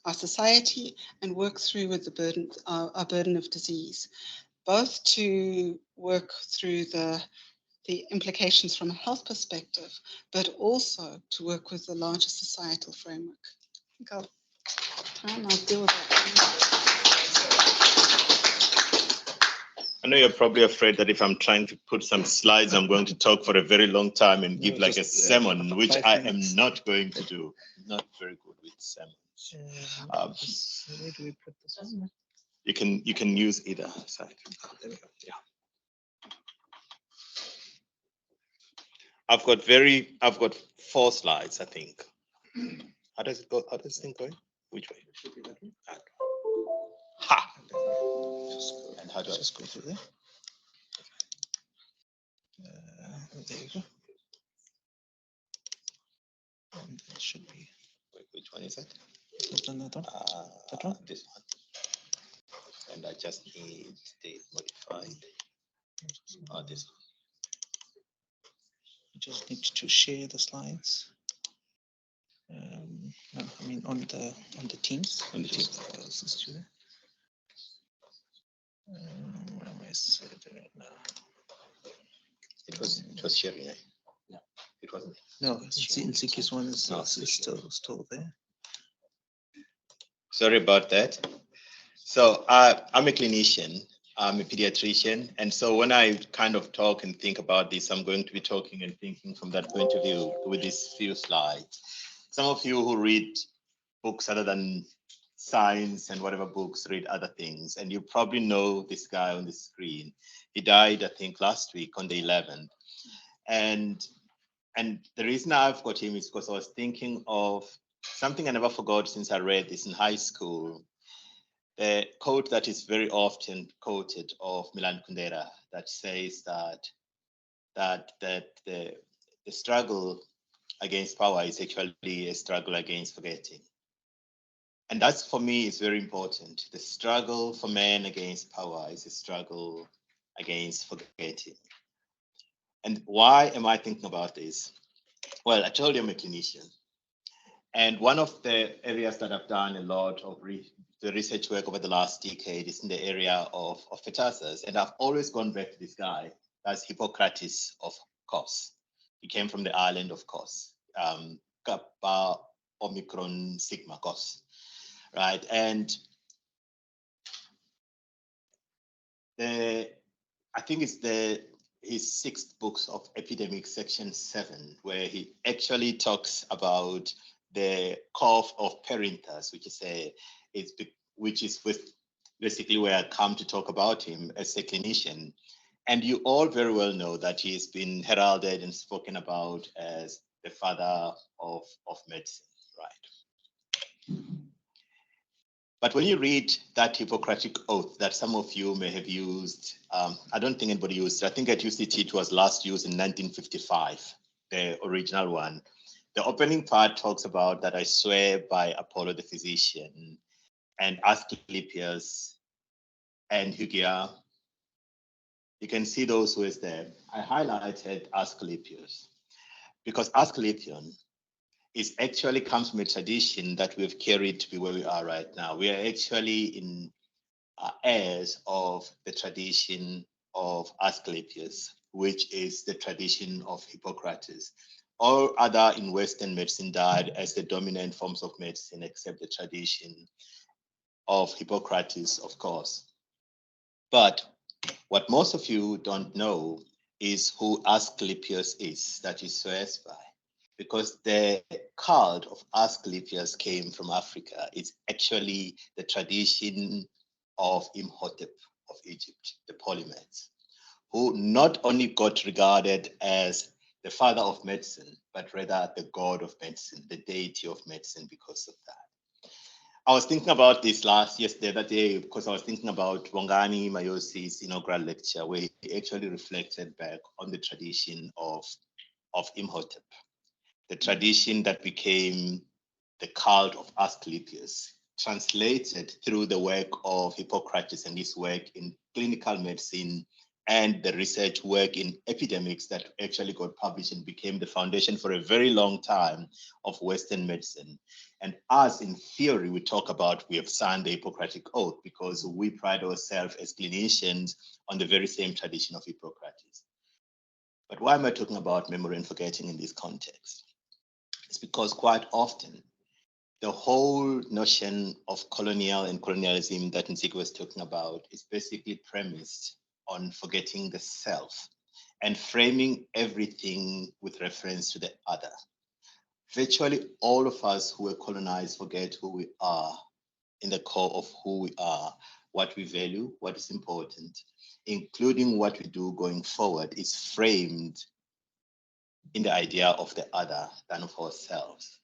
our society and work through with the burden, our burden of disease, both to work through the implications from a health perspective, but also to work with the larger societal framework. I think I'll deal with that. I know you're probably afraid that if I'm trying to put some slides, I'm going to talk for a very long time and give like a sermon, which I am not going to do. I'm not very good with sermons. Where do we put this one? You can use either side. There we go. Yeah. I've got 4 slides, I think. How does it go? How does this thing go? Which way? It should be that way. Ha! And how do I just go through there? There you go. And it should be. Wait, which one is that? That one. This one. And I just need the modified. This one. You just need to share the slides. No, I mean on the Teams. On the Teams. Where am I sitting right now? It was sharing. No, it wasn't. No, Nziki's one is still there. Sorry about that. So I'm a clinician, I'm a pediatrician. And so when I kind of talk and think about this, I'm going to be talking and thinking from that point of view with these few slides. Some of you who read books other than science and whatever books, read other things. And you probably know this guy on the screen. He died, I think, last week on the 11th. And the reason I've got him is because I was thinking of something I never forgot since I read this in high school. The quote that is very often quoted of Milan Kundera that says that the struggle against power is actually a struggle against forgetting. And that's, for me, is very important. The struggle for men against power is a struggle against forgetting. And why am I thinking about this? Well, I told you I'm a clinician. And one of the areas that I've done a lot of the research work over the last decade is in the area of fetuses. And I've always gone back to this guy, that's Hippocrates of Kos. He came from the island of Kos, Kappa Omicron Sigma Kos, right? And I think it's his sixth books of Epidemic, section 7, where he actually talks about the cough of parenthus, which is basically where I come to talk about him as a clinician. And you all very well know that he's been heralded and spoken about as the father of medicine, right? But when you read that Hippocratic oath that some of you may have used, I don't think anybody used it. I think at UCT it was last used in 1955, the original one. The opening part talks about that I swear by Apollo the physician and Asclepius and Hygia. You can see those words there. I highlighted Asclepius because Asclepion actually comes from a tradition that we've carried to be where we are right now. We are actually in heirs of the tradition of Asclepius, which is the tradition of Hippocrates. All other in Western medicine died as the dominant forms of medicine, except the tradition of Hippocrates, of course. But what most of you don't know is who Asclepius is, that he swears by. Because the cult of Asclepius came from Africa. It's actually the tradition of Imhotep of Egypt, the Polymaths, who not only got regarded as the father of medicine, but rather the god of medicine, the deity of medicine because of that. I was thinking about this the other day, because I was thinking about Bongani Mayosi's inaugural lecture, where he actually reflected back on the tradition of Imhotep, the tradition that became the cult of Asclepius, translated through the work of Hippocrates and his work in clinical medicine and the research work in epidemics that actually got published and became the foundation for a very long time of Western medicine. And us, in theory, we talk about we have signed the Hippocratic Oath because we pride ourselves as clinicians on the very same tradition of Hippocrates. But why am I talking about memory and forgetting in this context? It's because quite often, the whole notion of colonial and colonialism that Nziki was talking about is basically premised on forgetting the self and framing everything with reference to the other. Virtually all of us who were colonized forget who we are in the core of who we are, what we value, what is important, including what we do going forward is framed in the idea of the other than of ourselves.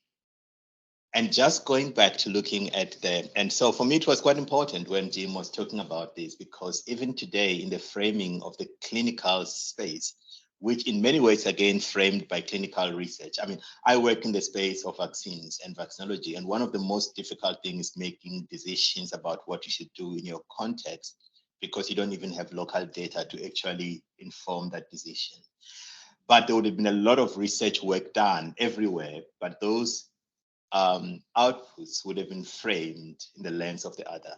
And just going back to looking at and so for me, it was quite important when Jim was talking about this, because even today in the framing of the clinical space, which in many ways, again, framed by clinical research. I mean, I work in the space of vaccines and vaccinology, and one of the most difficult things is making decisions about what you should do in your context, because you don't even have local data to actually inform that decision. But there would have been a lot of research work done everywhere, but those outputs would have been framed in the lens of the other.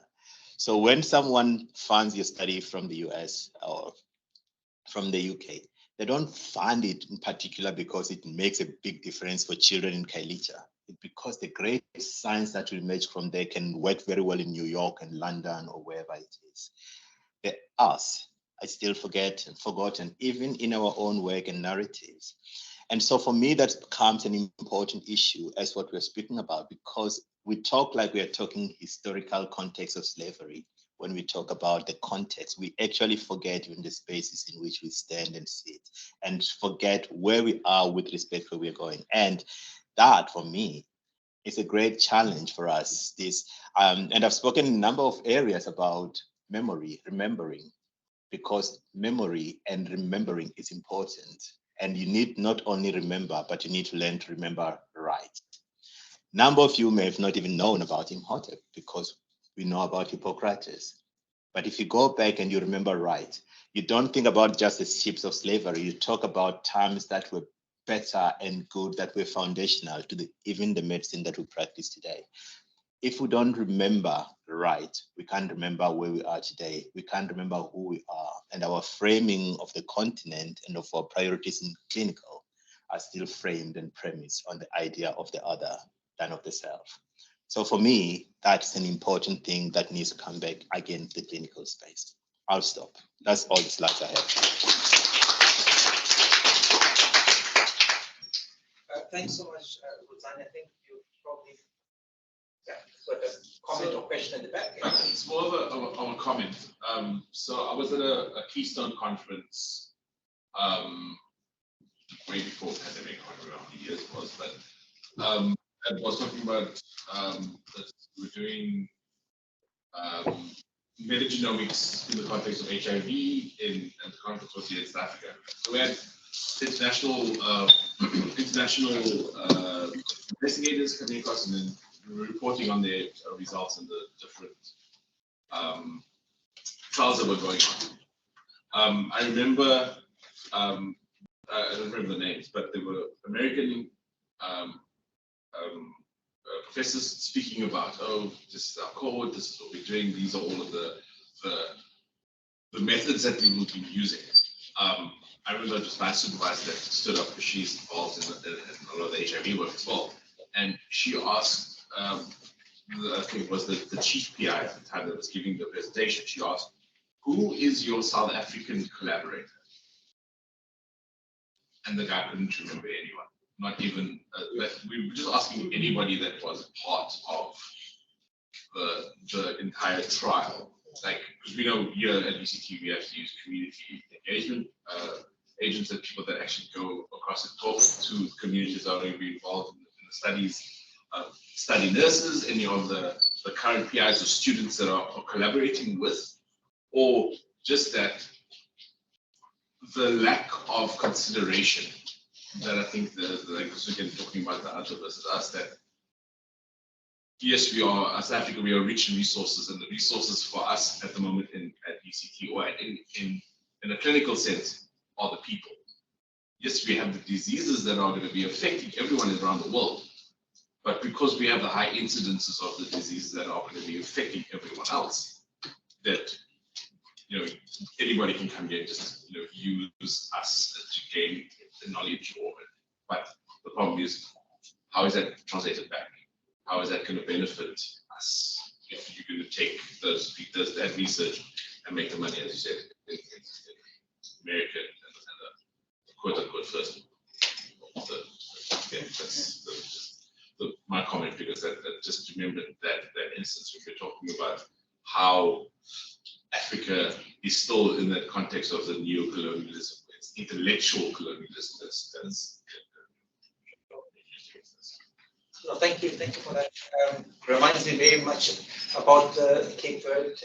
So when someone funds your study from the US or from the UK, they don't fund it in particular because it makes a big difference for children in Kailicha. because the great science that will emerge from there can work very well in New York and London or wherever it is. The us, I still forgotten, even in our own work and narratives. And so for me, that becomes an important issue as what we're speaking about, because we talk like we are talking historical context of slavery. When we talk about the context, we actually forget even the spaces in which we stand and sit, and forget where we are with respect to where we're going. And that, for me, is a great challenge for us. And I've spoken in a number of areas about memory, remembering, because memory and remembering is important. And you need not only remember, but you need to learn to remember right. Number of you may have not even known about Imhotep, because we know about Hippocrates. But if you go back and you remember right, you don't think about just the ships of slavery. You talk about terms that were better and good, that were foundational to even the medicine that we practice today. If we don't remember right, we can't remember where we are today. We can't remember who we are. And our framing of the continent and of our priorities in clinical are still framed and premised on the idea of the other than of the self. So for me, that's an important thing that needs to come back again to the clinical space. I'll stop. That's all the slides I have. Thanks so much, Rosanna. I think you probably got a comment or question at the back. It's more of a comment. So I was at a Keystone conference way before the pandemic. I don't remember how many years it was, but I was talking about that we're doing metagenomics in the context of HIV, and the conference was here in South Africa. So we had international investigators coming across and then reporting on their results and the different trials that were going on. I remember, I don't remember the names, but there were American professors speaking about, oh, this is our code, this is what we're doing, these are all of the methods that we will be using. I remember just my supervisor that stood up, because she's involved in a lot of the HIV work as well, and she asked, I think it was the chief PI at the time that was giving the presentation, she asked, who is your South African collaborator? And the guy couldn't remember anyone. Not even, we were just asking anybody that was part of the entire trial. Like, because we know here at UCT we have to use community engagement agents and people that actually go across and talk to communities that are going to be involved in the studies, study nurses, any of the current PIs or students that are collaborating with, or just that the lack of consideration that I think because we're talking about the other versus us, that yes, we are, as South Africa, we are rich in resources, and the resources for us at the moment at UCT or in a clinical sense are the people. Yes, we have the diseases that are going to be affecting everyone around the world, but because we have the high incidences of the diseases that are going to be affecting everyone else, that anybody can come here and just use us to gain the knowledge but the problem is, how is that translated back? How is that going to benefit us if you're going to take that research and make the money, as you said, in America and the quote-unquote first. That's my comment, because that just remember that instance when we're talking about how Africa is still in that context of the neo-colonialism. It's intellectual colonialism that's No, thank you for that. Reminds me very much about the Cape Verde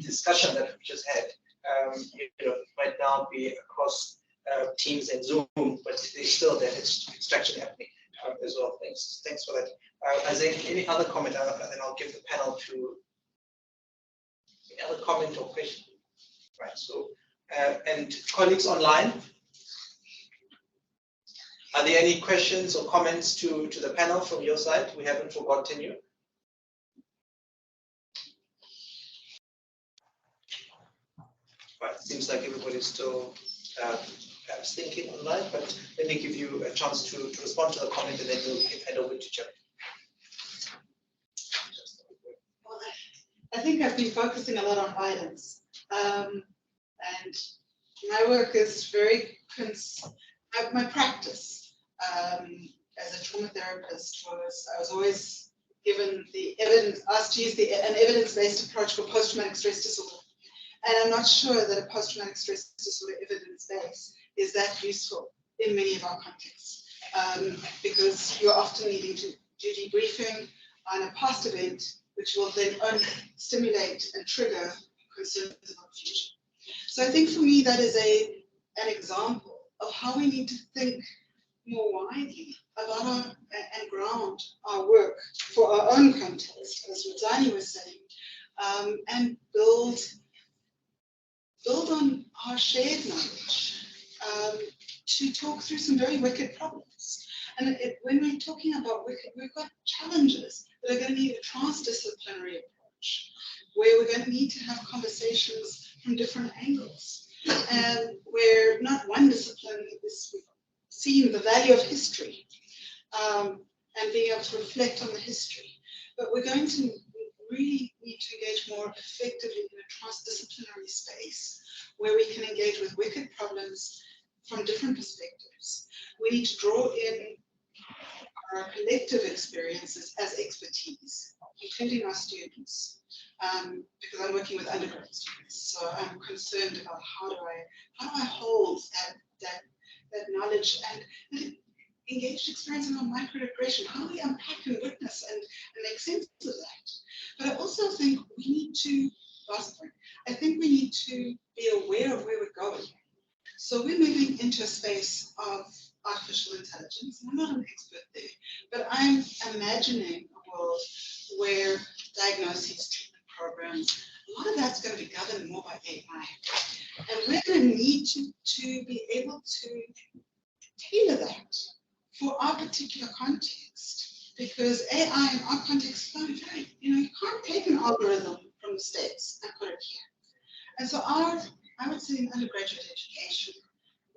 discussion that we just had. Might now be across Teams and Zoom, but there's still that extraction happening as well. Thanks for that. Is there any other comment? And then I'll give the panel to any other comment or question. Right. So, and colleagues online, are there any questions or comments to the panel from your side? We haven't forgotten you. Right. Seems like everybody's still perhaps thinking on that, but let me give you a chance to respond to the comment, and then we'll hand over to Jim. Well, I think I've been focusing a lot on violence, and my work is very, my practice as a trauma therapist I was always given the evidence, asked to use an evidence-based approach for post-traumatic stress disorder. And I'm not sure that a post-traumatic stress disorder evidence base is that useful in many of our contexts, because you're often needing to do debriefing on a past event, which will then stimulate and trigger concerns about the future. So I think for me that is an example of how we need to think more widely about and ground our work for our own context, as Rodani was saying, and build on our shared knowledge to talk through some very wicked problems. And when we're talking about wicked, we've got challenges that are going to need a transdisciplinary approach, where we're going to need to have conversations from different angles, and where not one discipline is seeing the value of history and being able to reflect on the history, but we're going to really need to engage more effectively in a transdisciplinary space where we can engage with wicked problems from different perspectives. We need to draw in our collective experiences as expertise, including our students, because I'm working with undergraduate students, so I'm concerned about how do I hold that knowledge and engaged experience in our microaggression. How do we unpack and witness and make sense of that? But I also think we need to, last point, I think we need to be aware of where we're going. So we're moving into a space of artificial intelligence. I'm not an expert there, but I'm imagining a world where diagnoses, treatment programs, a lot of that's going to be governed more by AI. And we're going to need to be able to tailor that for our particular context, because AI in our context is going to be very, you can't take an algorithm from the States and put it here. And so I would say in undergraduate education,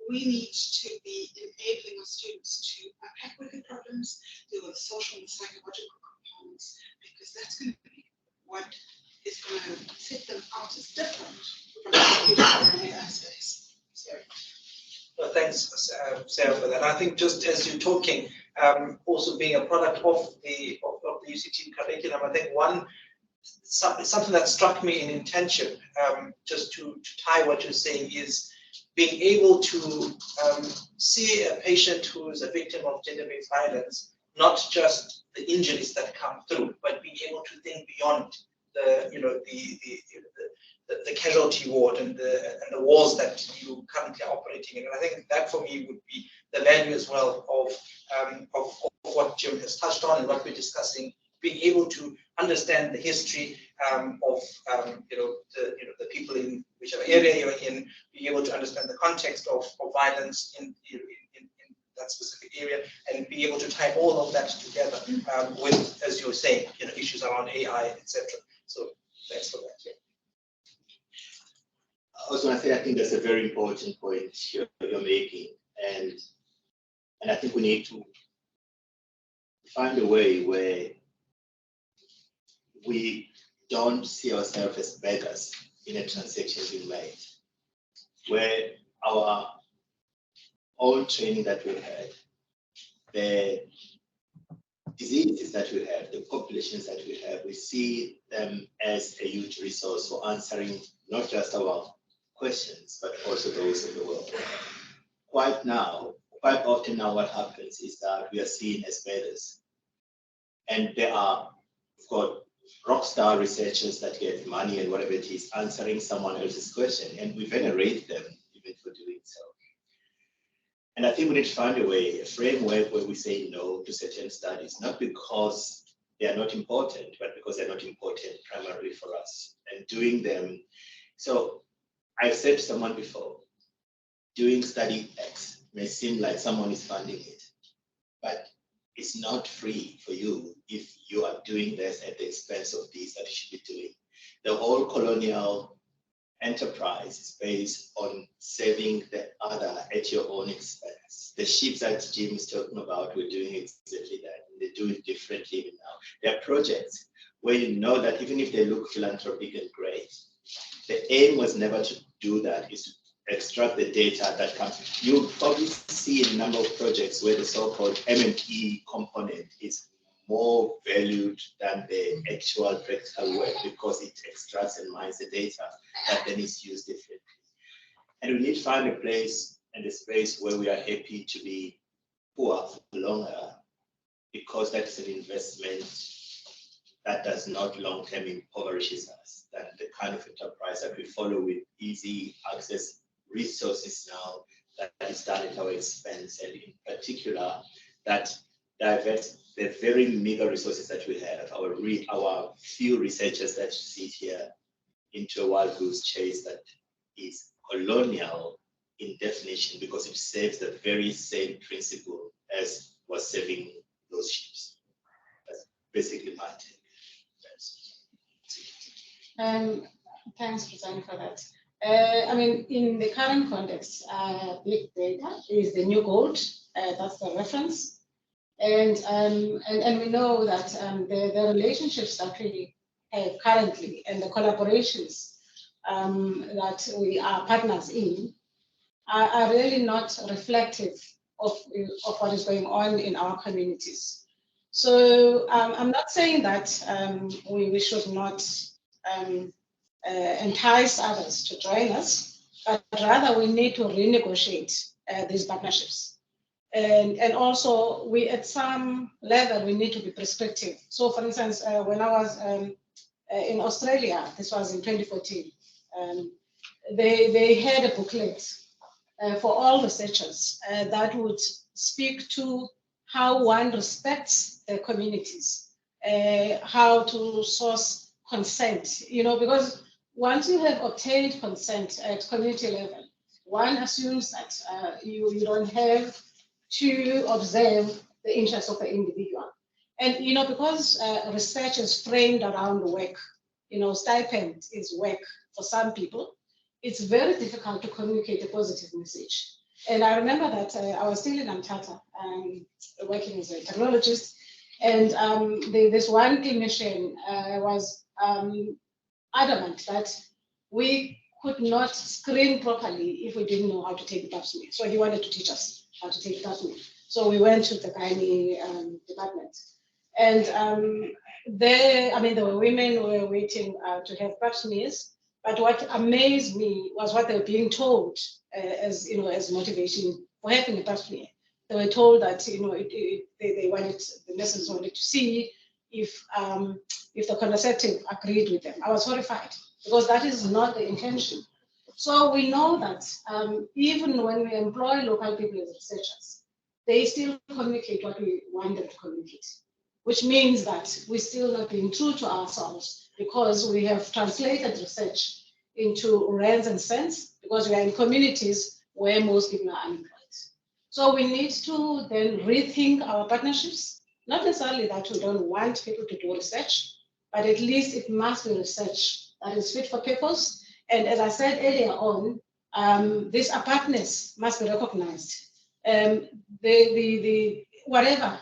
we need to be enabling our students to unpack wicked problems, deal with social and psychological components, because that's going to be what is going to set them out as different from the AI space. Sorry. Well, thanks, Sarah, for that. I think just as you're talking, also being a product of the UCT curriculum, I think something that struck me in intention, just to tie what you're saying, is being able to see a patient who is a victim of gender-based violence, not just the injuries that come through, but being able to think beyond the casualty ward and the walls that you currently are operating in. And I think that for me would be the value as well of what Jim has touched on and what we're discussing, being able to understand the history of the people in whichever area you're in, being able to understand the context of violence in that specific area, and be able to tie all of that together with, as you're saying, issues around AI, etc. So thanks for that. Yeah. I was going to say, I think that's a very important point you're making, and I think we need to find a way where we don't see ourselves as beggars in a transaction being made, where our own training that we had, the diseases that we have, the populations that we have, we see them as a huge resource for answering not just our questions, but also those of the world. Quite often now what happens is that we are seen as beggars. And there are, of course, rock star researchers that get money and whatever it is answering someone else's question, and we venerate them even for doing so. And I think we need to find a framework where we say no to certain studies, not because they are not important, but because they're not important primarily for us. And doing them, so I've said to someone before, doing study X may seem like someone is funding it, but it's not free for you if you are doing this at the expense of these that you should be doing. The whole colonial enterprise is based on serving the other at your own expense. The ships that Jim is talking about, we're doing exactly that. And they do it differently even now. There are projects where you know that even if they look philanthropic and great, the aim was never to do that, is to extract the data that comes. You'll probably see a number of projects where the so-called M&E component is more valued than the actual practical work because it extracts and mines the data that then is used differently. And we need to find a place and a space where we are happy to be poor for longer, because that's an investment that does not long-term impoverishes us, that the kind of enterprise that we follow with easy access resources now that is done at our expense, and in particular that diverts the very meager resources that we have, our few researchers that sit here, into a wild goose chase that is colonial in definition, because it serves the very same principle as was serving those ships. That's basically my take. Thanks, President, for that. I mean, in the current context, big data is the new gold. That's the reference. And we know that the relationships that we have currently and the collaborations that we are partners in are really not reflective of what is going on in our communities. So I'm not saying that we should not entice others to join us, but rather we need to renegotiate these partnerships. And also, we at some level, we need to be prescriptive. So for instance, when I was in Australia, this was in 2014, they had a booklet for all researchers that would speak to how one respects the communities, how to source consent, because once you have obtained consent at community level, one assumes that you don't have to observe the interests of the individual. And, because research is framed around work, stipend is work for some people, it's very difficult to communicate a positive message. And I remember that I was still in Amtata, working as a technologist, and this one clinician was adamant that we could not screen properly if we didn't know how to take the pap smear. So he wanted to teach us how to take pap smear. So we went to the gynae department, and the women were waiting to have pap smears. But what amazed me was what they were being told as motivation for having a pap smear. They were told that the nurses wanted to see if the contraceptive agreed with them. I was horrified because that is not the intention. So we know that even when we employ local people as researchers, they still communicate what we want them to communicate, which means that we're still not being true to ourselves because we have translated research into rands and cents because we are in communities where most people are unemployed. So we need to then rethink our partnerships, not necessarily that we don't want people to do research, but at least it must be research that is fit for purpose. And as I said earlier on, this apartness must be recognized. Whatever,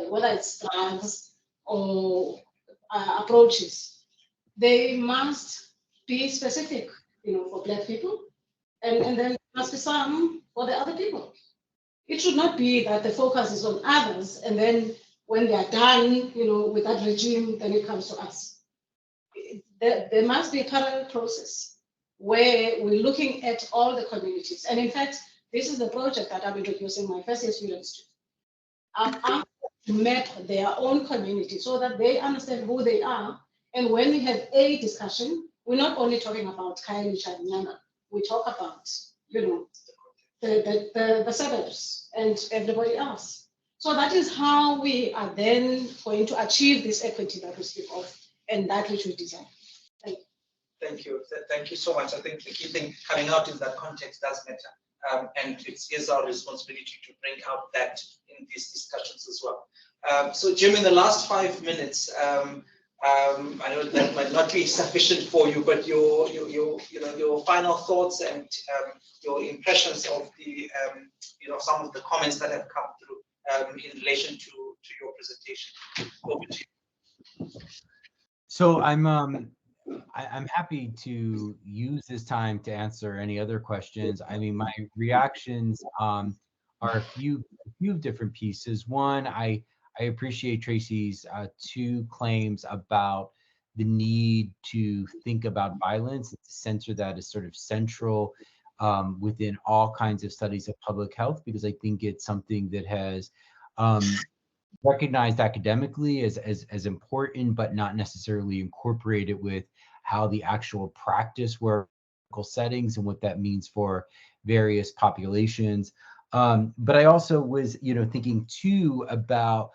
whether it's drugs or approaches, they must be specific, for Black people, and then there must be some for the other people. It should not be that the focus is on others, and then when they are done, with that regime, then it comes to us. There must be a parallel process where we're looking at all the communities. And in fact, this is the project that I'm introducing my first year students to. I'm to map their own community so that they understand who they are. And when we have a discussion, we're not only talking about Kylie Chanyana, we talk about, the suburbs and everybody else. So that is how we are then going to achieve this equity that we speak of and that which we design. Thank you. Thank you so much. I think the key thing coming out is that context does matter. And it is our responsibility to bring out that in these discussions as well. So Jim, in the last 5 minutes, I know that might not be sufficient for you, but your final thoughts and your impressions of the some of the comments that have come through in relation to your presentation. Over to you. So I'm happy to use this time to answer any other questions. I mean, my reactions are a few different pieces. One, I appreciate Tracy's two claims about the need to think about violence and to censor that as sort of central within all kinds of studies of public health, because I think it's something that has recognized academically as important, but not necessarily incorporated with how the actual practice work settings and what that means for various populations. But I also was, thinking too about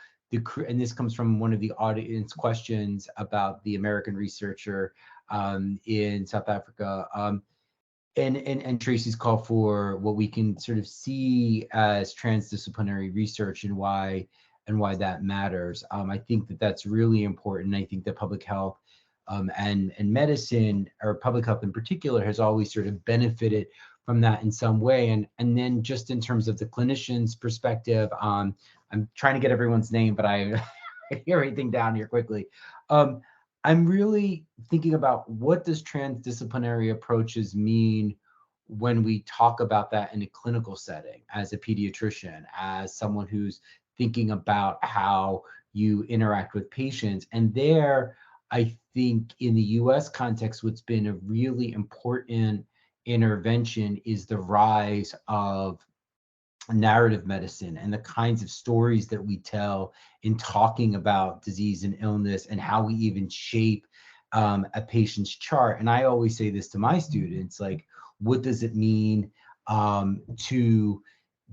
and this comes from one of the audience questions about the American researcher in South Africa. And Tracy's call for what we can sort of see as transdisciplinary research and why that matters. I think that that's really important. I think that public health and medicine, or public health in particular, has always sort of benefited from that in some way. And then just in terms of the clinician's perspective, I'm trying to get everyone's name, but I hear everything down here quickly. I'm really thinking about, what does transdisciplinary approaches mean when we talk about that in a clinical setting, as a pediatrician, as someone who's thinking about how you interact with patients. And there, I think in the US context, what's been a really important intervention is the rise of narrative medicine and the kinds of stories that we tell in talking about disease and illness, and how we even shape a patient's chart. And I always say this to my students, like, what does it mean to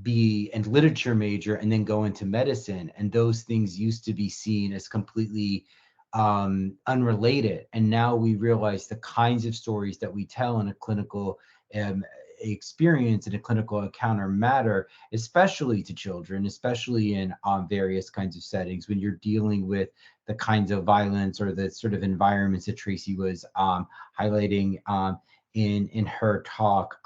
be a literature major and then go into medicine? And those things used to be seen as completely unrelated. And now we realize the kinds of stories that we tell in a clinical experience and a clinical encounter matter, especially to children, especially in various kinds of settings, when you're dealing with the kinds of violence or the sort of environments that Tracy was highlighting in her talk.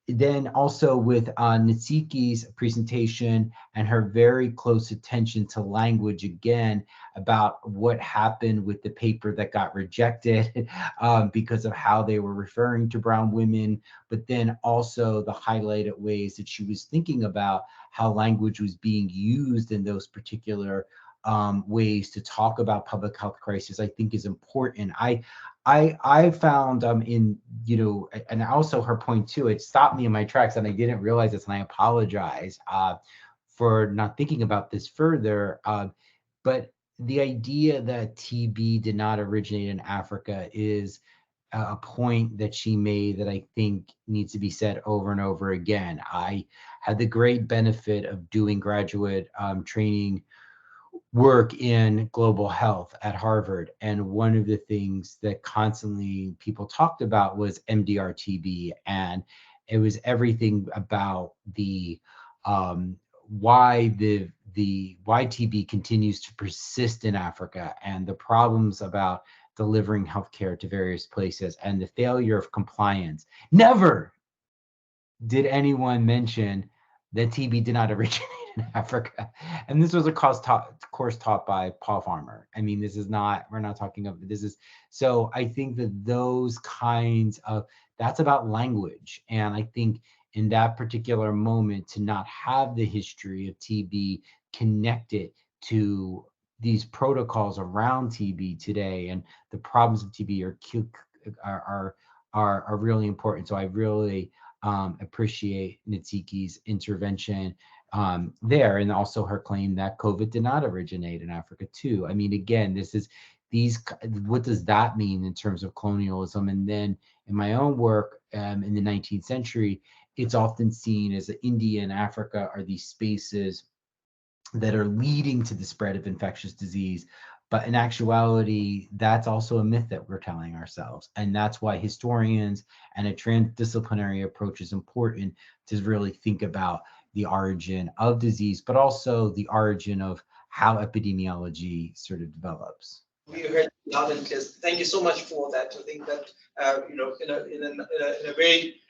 Then also with Ntsiki's presentation and her very close attention to language, again, about what happened with the paper that got rejected because of how they were referring to brown women, but then also the highlighted ways that she was thinking about how language was being used in those particular ways to talk about public health crisis, I think is important. I found in, and also her point too, it stopped me in my tracks and I didn't realize this, and I apologize for not thinking about this further. But the idea that TB did not originate in Africa is a point that she made that I think needs to be said over and over again. I had the great benefit of doing graduate training work in global health at Harvard. And one of the things that constantly people talked about was MDR-TB. And it was everything about the why TB continues to persist in Africa, and the problems about delivering healthcare to various places, and the failure of compliance. Never did anyone mention that TB did not originate in Africa. And this was a course taught by Paul Farmer. I mean, this is not, we're not talking of, this is, so I think that those kinds of, that's about language. And I think in that particular moment, to not have the history of TB connected to these protocols around TB today, and the problems of TB are really important. So I really appreciate Ntsiki's intervention there, and also her claim that COVID did not originate in Africa too. I mean, again, this is what does that mean in terms of colonialism? And then in my own work in the 19th century, it's often seen as India and Africa are these spaces that are leading to the spread of infectious disease. But in actuality, that's also a myth that we're telling ourselves. And that's why historians and a transdisciplinary approach is important, to really think about the origin of disease, but also the origin of how epidemiology sort of develops. We heard loud and clear. Thank you so much for that. I think that in a very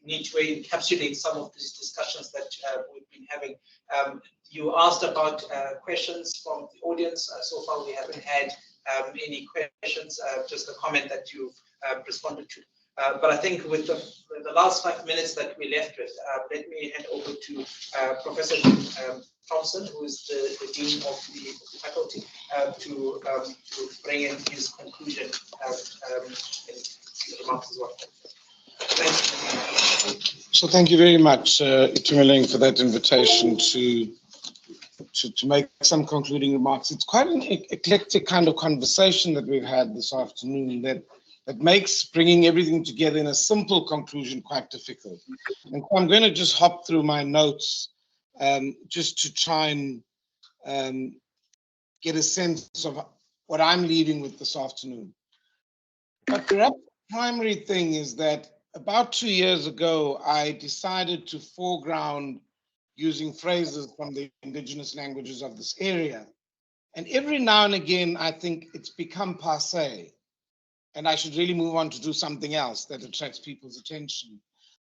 neat way encapsulates some of these discussions that we've been having. You asked about questions from the audience. So far, we haven't had any questions. Just a comment that you've responded to. But I think with the last 5 minutes that we're left with, let me hand over to Professor Thompson, who is the Dean of the faculty, to bring in his conclusion and remarks as well. Thank you. So thank you very much, Itumeleng, for that invitation to make some concluding remarks. It's quite an eclectic kind of conversation that we've had this afternoon that makes bringing everything together in a simple conclusion quite difficult. And so I'm going to just hop through my notes just to try and get a sense of what I'm leaving with this afternoon. But perhaps the primary thing is that about 2 years ago, I decided to foreground using phrases from the indigenous languages of this area. And every now and again, I think it's become passé, and I should really move on to do something else that attracts people's attention.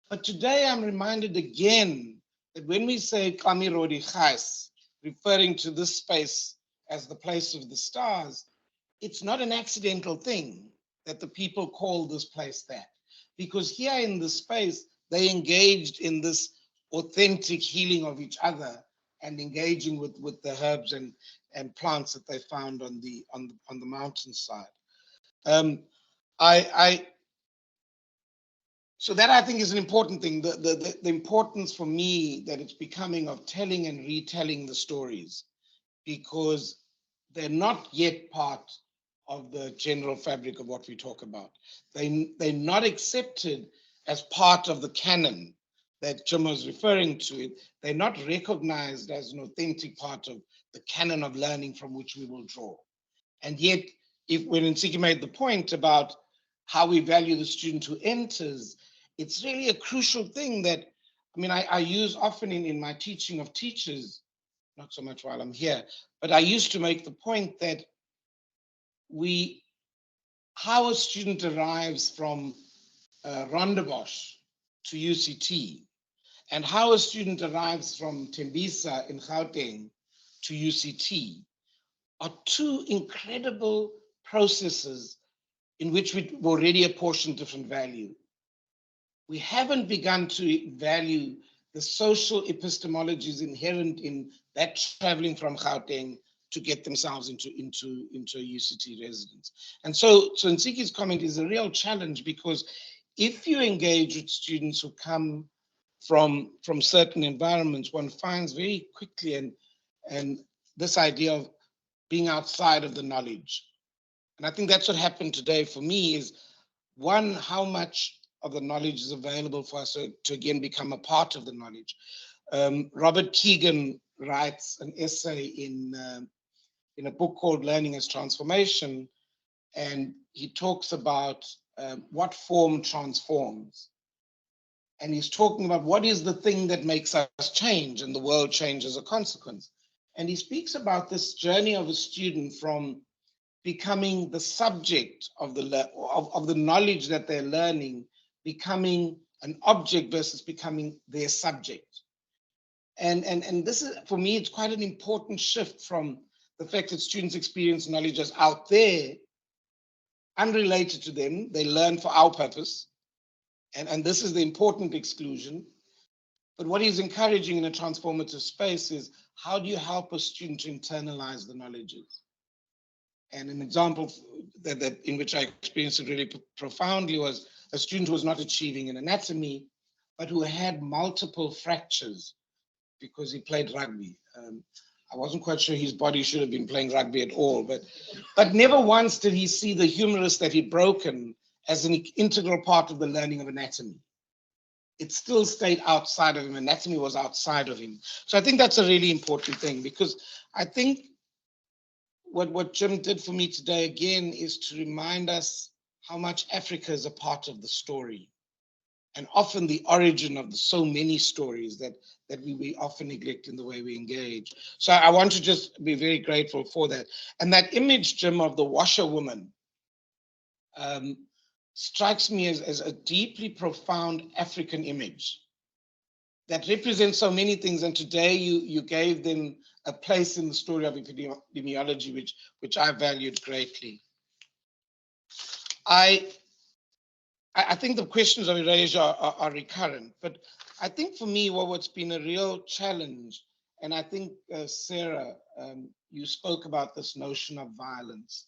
But today I'm reminded again that when we say Kamirodi Khais, referring to this space as the place of the stars, it's not an accidental thing that the people call this place that. Because here in this space, they engaged in this authentic healing of each other and engaging with the herbs and plants that they found on the mountainside. So that I think is an important thing. The importance for me that it's becoming of telling and retelling the stories, because they're not yet part of the general fabric of what we talk about. They're not accepted as part of the canon that Jim was referring to. They're not recognized as an authentic part of the canon of learning from which we will draw. And yet, when Nsiki made the point about how we value the student who enters, it's really a crucial thing that, I mean, I use often in my teaching of teachers, not so much while I'm here, but I used to make the point that how a student arrives from Rondebosch to UCT, and how a student arrives from Tembisa in Gauteng to UCT are two incredible processes in which we've already apportioned different value. We haven't begun to value the social epistemologies inherent in that traveling from Gauteng to get themselves into a UCT residence. And so Nsiki's comment is a real challenge, because if you engage with students who come from certain environments, one finds very quickly and this idea of being outside of the knowledge. And I think that's what happened today for me is, one, how much of the knowledge is available for us to again become a part of the knowledge. Robert Keegan writes an essay in a book called Learning as Transformation, and he talks about what form transforms. And he's talking about what is the thing that makes us change, and the world change as a consequence. And he speaks about this journey of a student from becoming the subject of the knowledge that they're learning, becoming an object versus becoming their subject. And this is, for me, it's quite an important shift from the fact that students experience knowledge as out there, unrelated to them. They learn for our purpose. And this is the important exclusion. But what he's encouraging in a transformative space is, how do you help a student to internalize the knowledges? And an example that in which I experienced it really profoundly was a student who was not achieving in anatomy, but who had multiple fractures because he played rugby. I wasn't quite sure his body should have been playing rugby at all, but never once did he see the humerus that he'd broken as an integral part of the learning of anatomy. It still stayed outside of him. Anatomy was outside of him. So I think that's a really important thing, because I think what Jim did for me today again is to remind us how much Africa is a part of the story. and often the origin of the so many stories that we often neglect in the way we engage. So I want to just be very grateful for that. And that image, Jim, of the washerwoman strikes me as a deeply profound African image that represents so many things. And today you gave them a place in the story of epidemiology, which I valued greatly. I think the questions of erasure are recurrent, but I think for me, what's been a real challenge, and I think Sarah, you spoke about this notion of violence.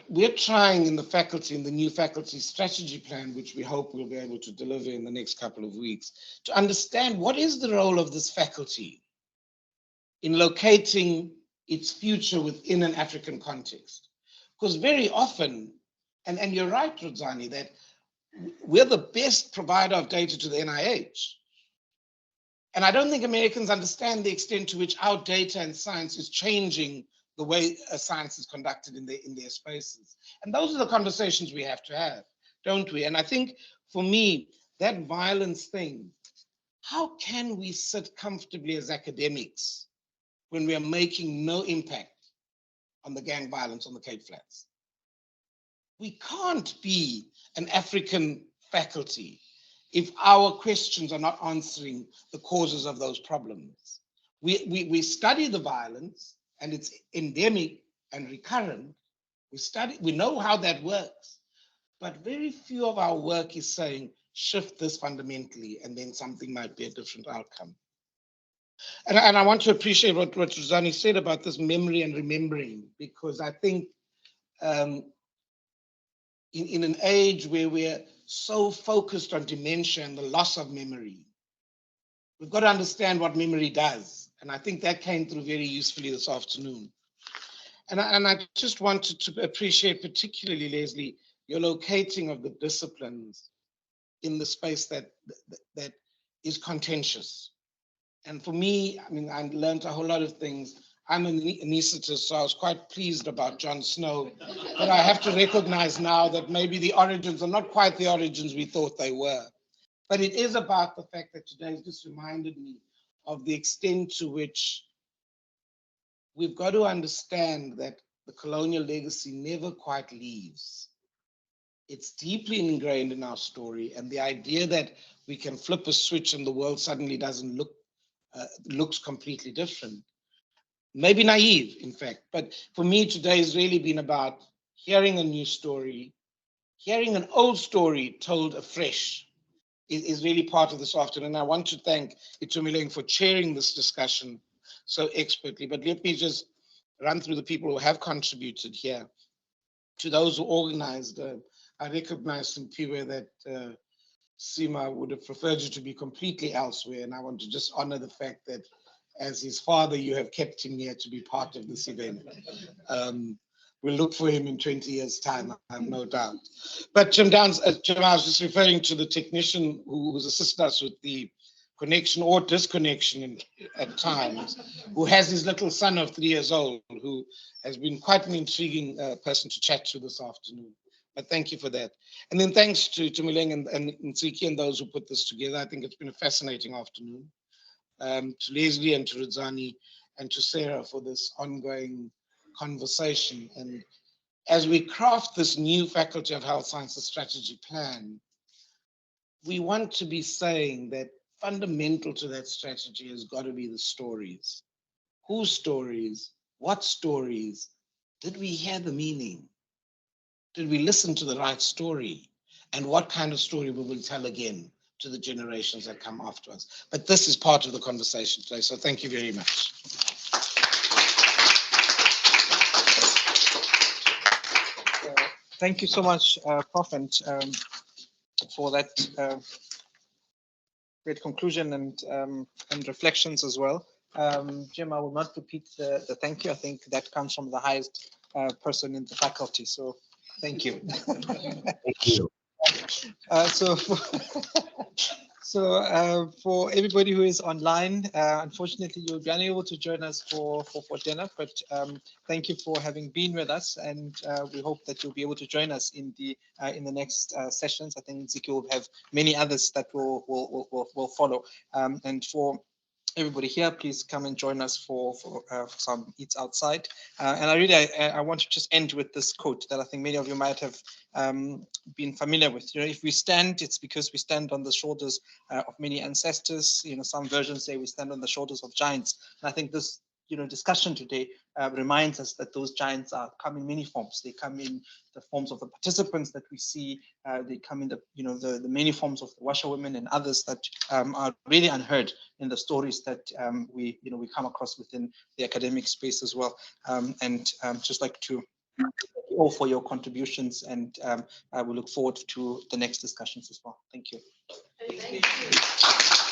We're trying in the faculty, in the new faculty strategy plan, which we hope we'll be able to deliver in the next couple of weeks, to understand what is the role of this faculty in locating its future within an African context. Because very often, and you're right, Rodzani, that we're the best provider of data to the NIH. And I don't think Americans understand the extent to which our data and science is changing the way science is conducted in their spaces. And those are the conversations we have to have, don't we? And I think for me, that violence thing, how can we sit comfortably as academics when we are making no impact on the gang violence on the Cape Flats? We can't be an African faculty if our questions are not answering the causes of those problems. We study the violence, and it's endemic and recurrent. We know how that works, but very few of our work is saying, shift this fundamentally, and then something might be a different outcome. And I want to appreciate what Rodzani said about this memory and remembering, because I think in an age where we're so focused on dementia and the loss of memory, we've got to understand what memory does. And I think that came through very usefully this afternoon. And I just wanted to appreciate particularly, Leslie, your locating of the disciplines in the space that is contentious. And for me, I mean, I learned a whole lot of things. I'm an anesthetist, so I was quite pleased about Jon Snow. But I have to recognize now that maybe the origins are not quite the origins we thought they were. But it is about the fact that today just reminded me of the extent to which we've got to understand that the colonial legacy never quite leaves. It's deeply ingrained in our story, and the idea that we can flip a switch and the world suddenly doesn't looks completely different. Maybe naive, in fact, but for me today has really been about hearing a new story, hearing an old story told afresh is really part of this afternoon. And I want to thank Itumeleng for chairing this discussion so expertly, but let me just run through the people who have contributed here. To those who organized, I recognize in Piwe that Sima would have preferred you to be completely elsewhere, and I want to just honor the fact that as his father, you have kept him here to be part of this event. We'll look for him in 20 years' time, I have no doubt. But Jim Downs, Jim, I was just referring to the technician who's assisted us with the connection or disconnection at times, who has his little son of 3 years old, who has been quite an intriguing person to chat to this afternoon. But thank you for that. And then thanks to Mileng and Ntsiki and those who put this together. I think it's been a fascinating afternoon. To Leslie and to Rodzani and to Sarah for this ongoing conversation. And as we craft this new Faculty of Health Sciences strategy plan, we want to be saying that fundamental to that strategy has got to be the stories. Whose stories? What stories? Did we hear the meaning? Did we listen to the right story? And what kind of story we will tell again to the generations that come after us? But this is part of the conversation today, so thank you very much. Thank you so much, Prof, and for that great conclusion and reflections as well. Jim, I will not repeat the thank you. I think that comes from the highest person in the faculty, so thank you. Thank you. So for everybody who is online, unfortunately you'll be unable to join us for dinner, but thank you for having been with us, and we hope that you'll be able to join us in the next sessions. I think Ziki will have many others that will follow, and for everybody here, please come and join us for some eats outside. And I want to just end with this quote that I think many of you might have been familiar with. You know, if we stand, it's because we stand on the shoulders of many ancestors. You know, some versions say we stand on the shoulders of giants. And I think this, you know, discussion today reminds us that those giants come in many forms. They come in the forms of the participants that we see. They come in the many forms of the washerwomen and others that are really unheard in the stories that we come across within the academic space as well. And just like to thank you all for your contributions, and I will look forward to the next discussions as well. Thank you. Thank you.